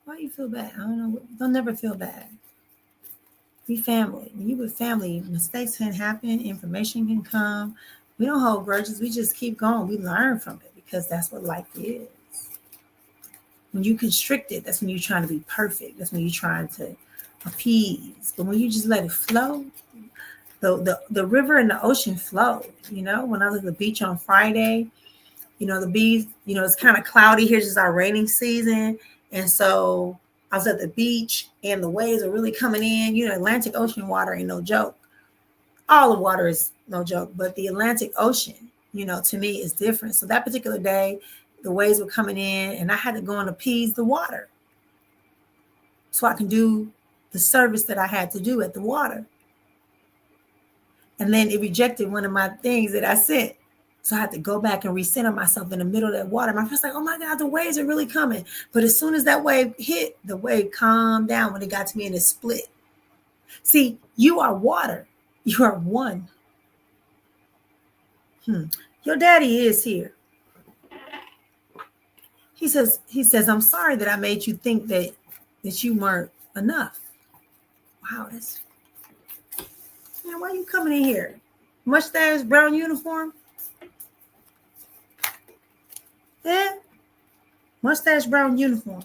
Why do you feel bad? I don't know. Don't never feel bad. We family. When you with family, mistakes can happen. Information can come. We don't hold grudges. We just keep going. We learn from it because that's what life is. When you constrict it, that's when you're trying to be perfect. That's when you're trying to appease. But when you just let it flow, the river and the ocean flow. When I was at the beach on Friday, the beach, it's kind of cloudy here. It's just our raining season. And so I was at the beach and the waves are really coming in. You know, Atlantic Ocean water ain't no joke. All the water is no joke, but the Atlantic Ocean, you know, to me is different. So that particular day, the waves were coming in and I had to go and appease the water so I can do the service that I had to do at the water. And then it rejected one of my things that I sent. So I had to go back and recenter myself in the middle of that water. My friend's like, oh my God, the waves are really coming. But as soon as that wave hit, the wave calmed down when it got to me and it split. See, you are water. You are one. Your daddy is here. He says, I'm sorry that I made you think that you weren't enough. Wow, that's, man, why are you coming in here? Mustache, brown uniform? Yeah. Mustache, brown uniform.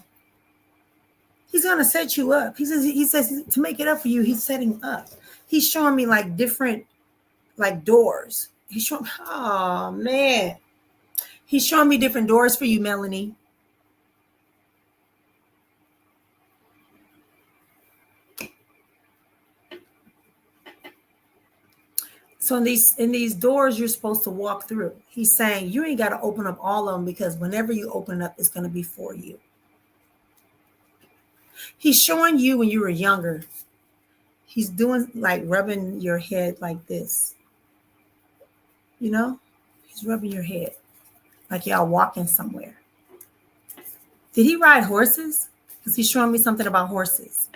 He's gonna set you up. He says to make it up for you, he's setting up. He's showing me like different like doors. He's showing, oh man. He's showing me different doors for you, Melanie. So in these doors you're supposed to walk through. He's saying you ain't got to open up all of them because whenever you open it up, it's going to be for you. He's showing you when you were younger. He's doing like rubbing your head like this. You know? He's rubbing your head like y'all walking somewhere. Did he ride horses? Because he's showing me something about horses.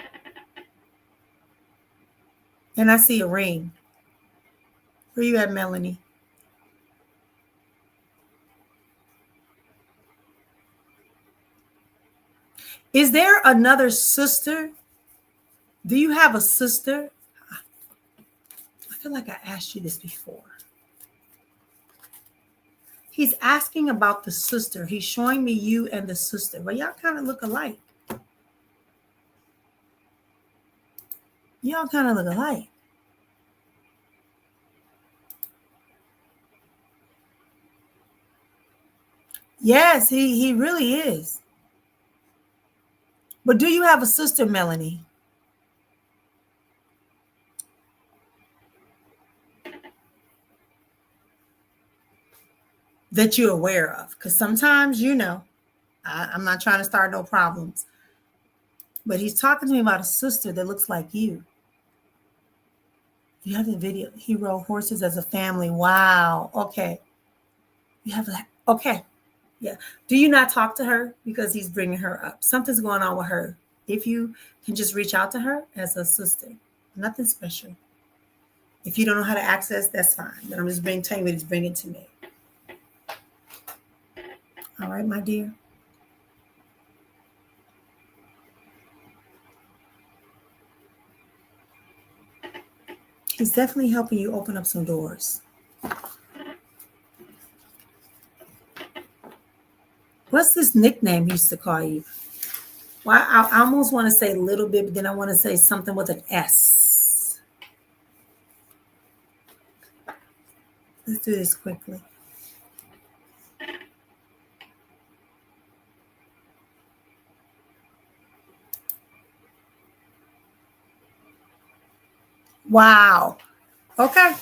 And I see a ring. Where you at, Melanie? Is there another sister? Do you have a sister? I feel like I asked you this before. He's asking about the sister. He's showing me you and the sister. Well, y'all kind of look alike. Y'all kind of look alike. Yes, he really is. But do you have a sister, Melanie? That you're aware of? Because sometimes, you know, I'm not trying to start no problems. But he's talking to me about a sister that looks like you. You have the video. He rode horses as a family. Wow. Okay. You have that. Okay. Yeah. Do you not talk to her? Because he's bringing her up. Something's going on with her. If you can just reach out to her as a sister, nothing special. If you don't know how to access, that's fine. But I'm just telling you what he's bringing to me. All right, my dear. He's definitely helping you open up some doors. What's this nickname he used to call you? Well, I almost want to say little bit, but then I want to say something with an S. Let's do this quickly. Wow. Okay.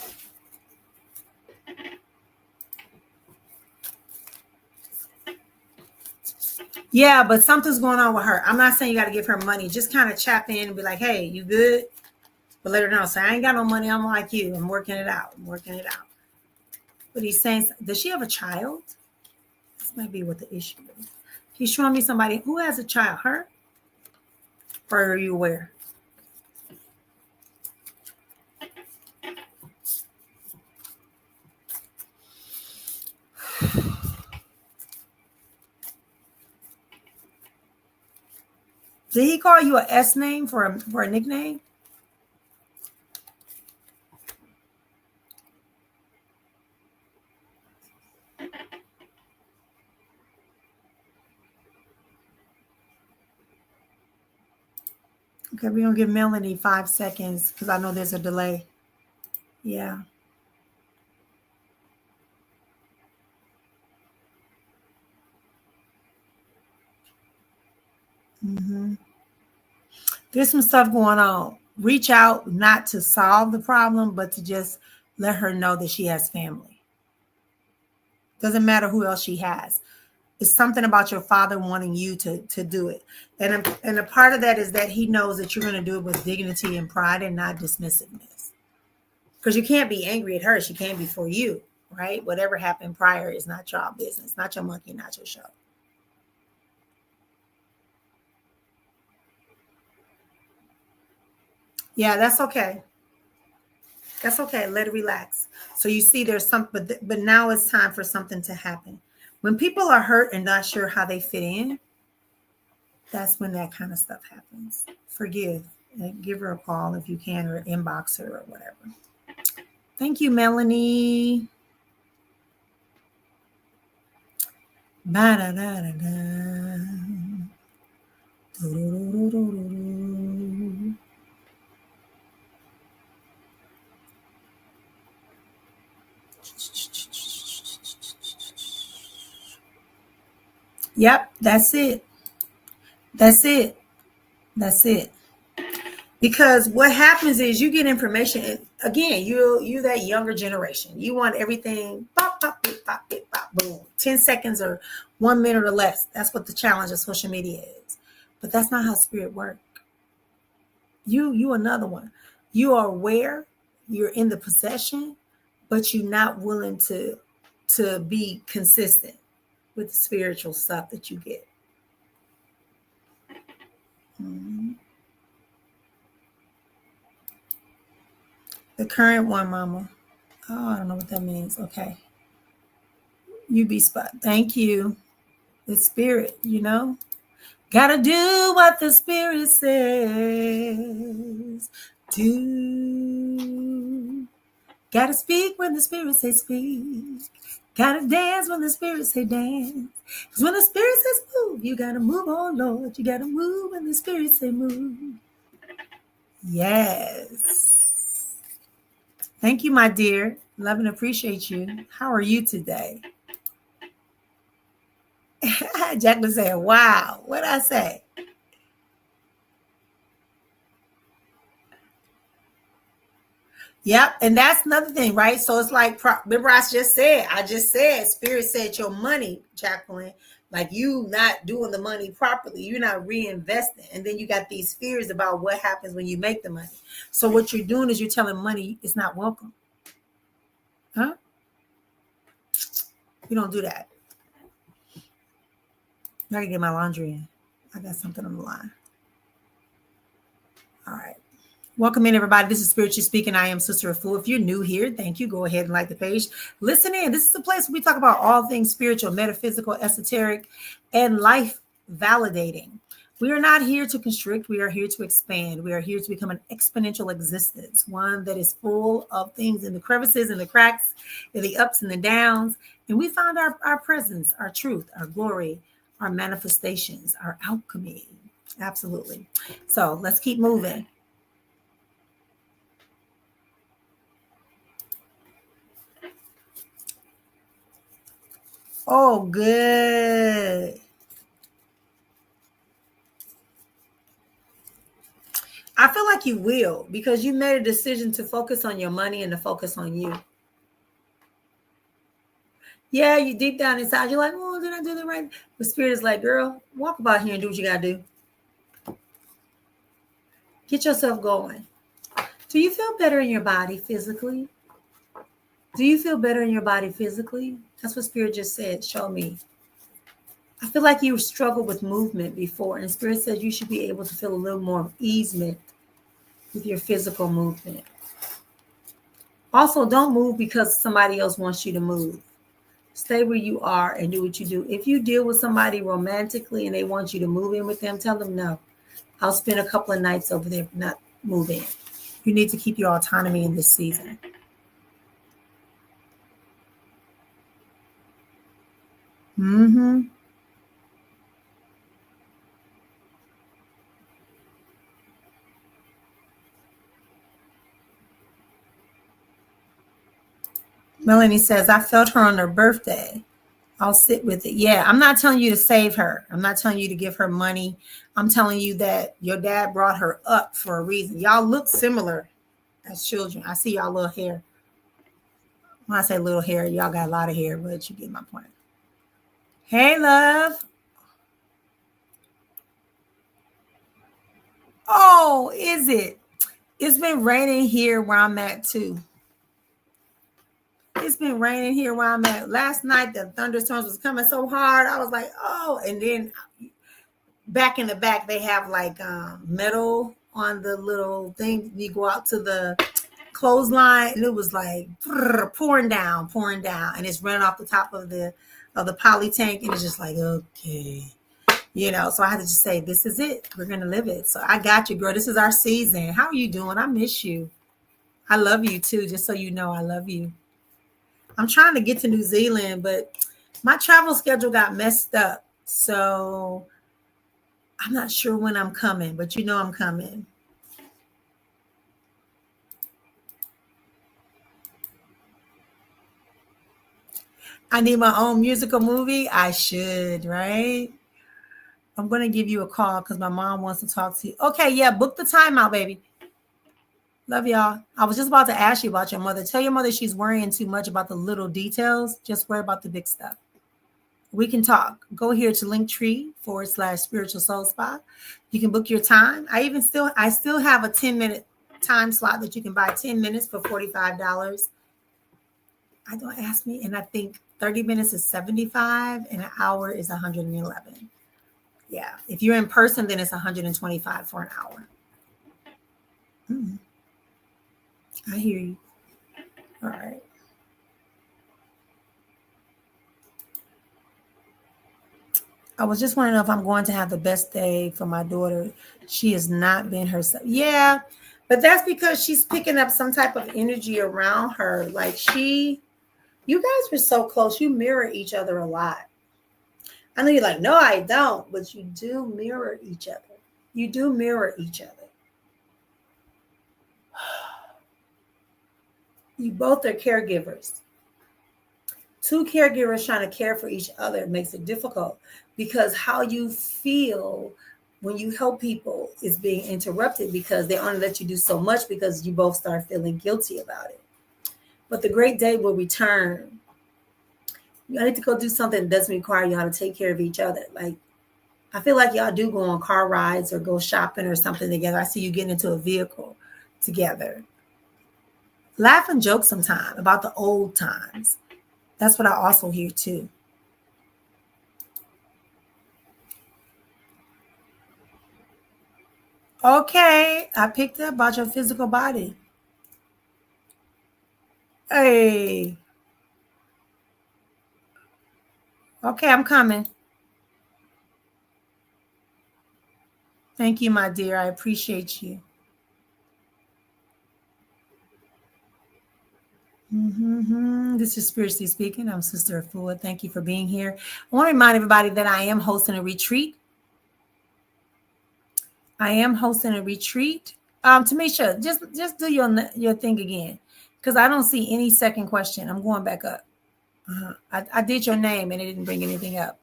Yeah, but something's going on with her. I'm not saying you got to give her money. Just kind of chap in and be like, hey, you good? But let her know. So I ain't got no money. I'm like you. I'm working it out. I'm working it out. But he's saying, does she have a child? This might be what the issue is. He's showing me somebody who has a child. Her? Or are you aware? Did he call you a S name for a nickname? Okay, we're going to give Melanie 5 seconds because I know there's a delay. Yeah. Mm-hmm. There's some stuff going on. Reach out, not to solve the problem, but to just let her know that she has family. Doesn't matter who else she has. It's something about your father wanting you to do it. And a part of that is that he knows that you're going to do it with dignity and pride and not dismissiveness. Because you can't be angry at her. She can't be for you, right? Whatever happened prior is not your business, not your monkey, not your show. Yeah, that's okay. That's okay. Let it relax. So you see, there's some, but now it's time for something to happen. When people are hurt and not sure how they fit in, that's when that kind of stuff happens. Forgive and give her a call if you can, or inbox her or whatever. Thank you, Melanie. Ba-da-da-da-da. Yep, that's it. That's it. That's it. Because what happens is you get information. Again, you that younger generation. You want everything pop, pop, pop, pop, pop, pop, boom. 10 seconds or 1 minute or less. That's what the challenge of social media is. But that's not how spirit works. You another one. You are aware, you're in the possession, but you're not willing to be consistent with the spiritual stuff that you get. Mm-hmm. The current one, mama. Oh, I don't know what that means. Okay. You be spot. Thank you. The spirit, Gotta do what the spirit says. Do. Gotta speak when the spirit says speak. Gotta dance when the spirit say dance. Because when the spirit says move, you gotta move, oh Lord. You gotta move when the spirit say move. Yes. Thank you, my dear. Love and appreciate you. How are you today? Jacqueline said, wow. What'd I say? Yep. And that's another thing, right? So it's like, remember I just said, spirit said your money, Jacqueline, like you not doing the money properly. You're not reinvesting. And then you got these fears about what happens when you make the money. So what you're doing is you're telling money it's not welcome. Huh? You don't do that. I gotta get my laundry in. I got something on the line. All right. Welcome in, everybody. This is Spiritually Speaking. I am Sister Afu. If you're new here, thank you. Go ahead and like the page. Listen in. This is the place where we talk about all things spiritual, metaphysical, esoteric, and life validating. We are not here to constrict. We are here to expand. We are here to become an exponential existence, one that is full of things in the crevices and the cracks, in the ups and the downs. And we find our presence, our truth, our glory, our manifestations, our alchemy. Absolutely. So let's keep moving. Oh, good. I feel like you will, because you made a decision to focus on your money and to focus on you. Yeah, you deep down inside, you're like, oh, did I do the right? The spirit is like, girl, walk about here and do what you got to do. Get yourself going. Do you feel better in your body physically? Do you feel better in your body physically? That's what spirit just said. Show me. I feel like you struggled with movement before, and spirit said you should be able to feel a little more easement with your physical movement. Also, don't move because somebody else wants you to move. Stay where you are and do what you do. If you deal with somebody romantically and they want you to move in with them, tell them no. I'll spend a couple of nights over there, not move in. You need to keep your autonomy in this season. Mm-hmm. Melanie says, I felt her on her birthday. I'll sit with it. Yeah, I'm not telling you to save her. I'm not telling you to give her money. I'm telling you that your dad brought her up for a reason. Y'all look similar as children. I see y'all little hair. When I say little hair, y'all got a lot of hair, but you get my point. Hey, love. Oh, is it? It's been raining here where I'm at too. It's been raining here where I'm at. Last night, the thunderstorms was coming so hard. I was like, oh, and then back in the back, they have like metal on the little thing. You go out to the clothesline, and it was like pouring down, and it's running off the top of the poly tank, and it's just like, okay, So I had to just say, this is it. We're gonna live it. So I got you, girl. This is our season. How are you doing? I miss you. I love you too. Just so you know, I love you. I'm trying to get to New Zealand, but my travel schedule got messed up. So I'm not sure when I'm coming, but I'm coming. I need my own musical movie. I should, right? I'm going to give you a call because my mom wants to talk to you. Okay, yeah, book the time out, baby. Love y'all. I was just about to ask you about your mother. Tell your mother she's worrying too much about the little details. Just worry about the big stuff. We can talk. Go here to Linktree/Spiritual Soul Spa. You can book your time. I still have a 10-minute time slot that you can buy 10 minutes for $45. I don't ask me. And I think 30 minutes is $75 and an hour is $111. Yeah. If you're in person, then it's $125 for an hour. I hear you. All right. I was just wondering if I'm going to have the best day for my daughter. She has not been herself. Yeah, but that's because she's picking up some type of energy around her. Like you guys were so close. You mirror each other a lot. I know you're like, no, I don't, but you do mirror each other. You do mirror each other. You both are caregivers. Two caregivers trying to care for each other makes it difficult because how you feel when you help people is being interrupted because they only let you do so much because you both start feeling guilty about it. But the great day will return. You need to go do something that doesn't require y'all to take care of each other. Like, I feel like y'all do go on car rides or go shopping or something together. I see you getting into a vehicle together. Laugh and joke sometime about the old times. That's what I also hear too. Okay, I picked up about your physical body. Hey. Okay, I'm coming. Thank you, my dear. I appreciate you. This is Spiritually Speaking. I'm Sister Afua. Thank you for being here. I want to remind everybody that I am hosting a retreat. Tamisha, just do your thing again, because I don't see any second question. I'm going back up. I did your name and it didn't bring anything up.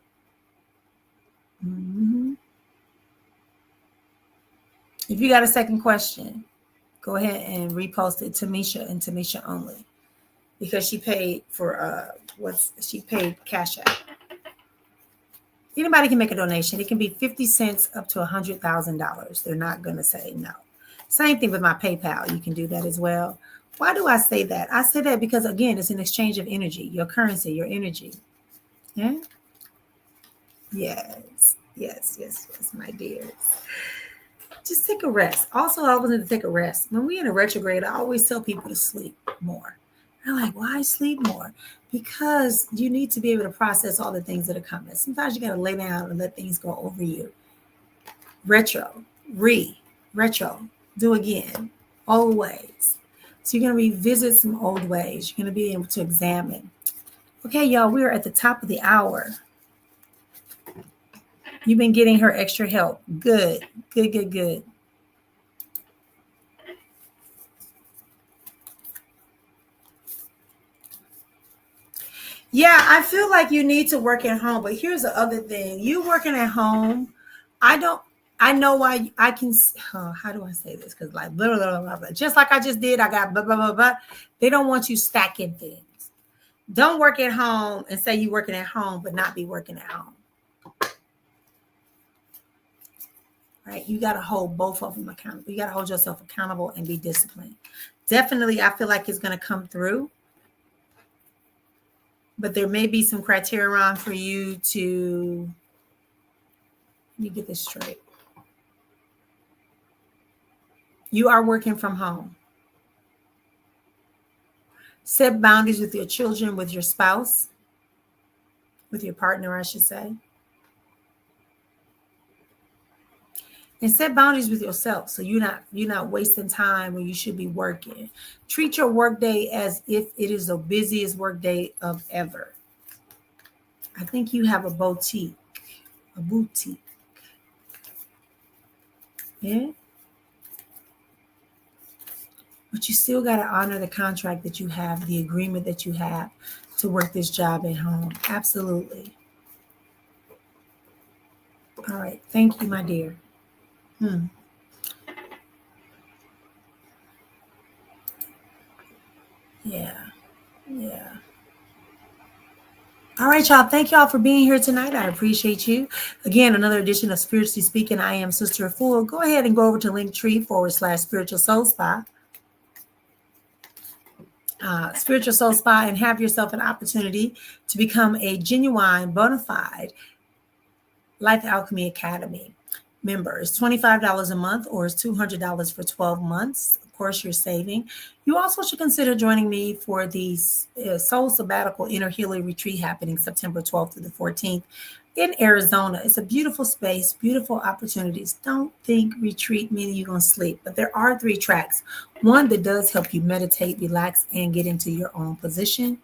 If you got a second question, go ahead and repost it, Tamisha and Tamisha only, because she paid for she paid Cash App. Anybody can make a donation. It can be 50 cents up to $100,000. They're not going to say no. Same thing with my PayPal. You can do that as well. Why do I say that? I say that because, again, it's an exchange of energy, your currency, your energy. Yeah. Yes, my dears. Just take a rest. Also, I wanted to take a rest. When we're in a retrograde, I always tell people to sleep more. I'm like, why sleep more? Because you need to be able to process all the things that are coming. Sometimes you got to lay down and let things go over you. Retro, do again, old ways. So you're going to revisit some old ways. You're going to be able to examine. Okay, y'all, we're at the top of the hour. You've been getting her extra help. Good. Yeah, I feel like you need to work at home, but here's the other thing. You working at home, I don't I know why I can how do I say this? Because like blah, blah, blah, blah, blah. Just like I just did, I got blah blah blah blah. They don't want you stacking things. Don't work at home and say you working at home, but not be working at home. Right? You got to hold both of them accountable. You got to hold yourself accountable and be disciplined. Definitely, I feel like it's going to come through, but there may be some criteria for you to. Let me get this straight. You are working from home. Set boundaries with your children, with your spouse, with your partner, I should say. And set boundaries with yourself so you're not wasting time when you should be working. Treat your workday as if it is the busiest workday of ever. I think you have a boutique. Yeah. But you still got to honor the contract that you have, the agreement that you have to work this job at home. Absolutely. All right. Thank you, my dear. Yeah. Yeah. All right, y'all. Thank y'all for being here tonight. I appreciate you. Again, another edition of Spiritually Speaking. I am Sister Fool. Go ahead and go over to Linktree/Spiritual Soul Spa. Spiritual Soul Spa, and have yourself an opportunity to become a genuine, bona fide Life Alchemy Academy member. It's $25 a month, or it's $200 for 12 months. Of course, you're saving. You also should consider joining me for the Soul Sabbatical Inner Healing Retreat happening September 12th to the 14th in Arizona. It's a beautiful space, beautiful opportunities. Don't think retreat meaning you're going to sleep, but there are 3 tracks. One that does help you meditate, relax, and get into your own position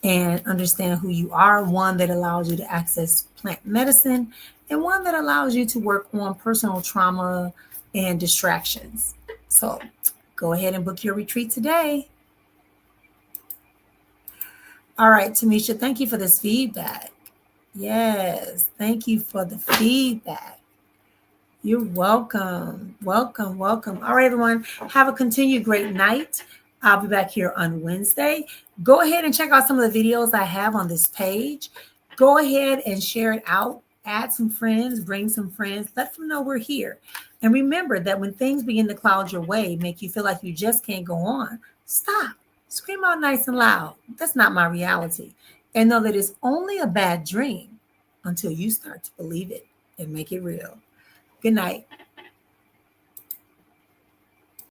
and understand who you are. One that allows you to access plant medicine, and one that allows you to work on personal trauma and distractions. So go ahead and book your retreat today. All right, Tamisha, thank you for this feedback. Yes, thank you for the feedback. You're welcome. Welcome, welcome. All right, everyone, have a continued great night. I'll be back here on Wednesday. Go ahead and check out some of the videos I have on this page. Go ahead and share it out. Add some friends, bring some friends, let them know we're here. And remember that when things begin to cloud your way, make you feel like you just can't go on, stop. Scream out nice and loud. That's not my reality. And know that it's only a bad dream until you start to believe it and make it real. Good night.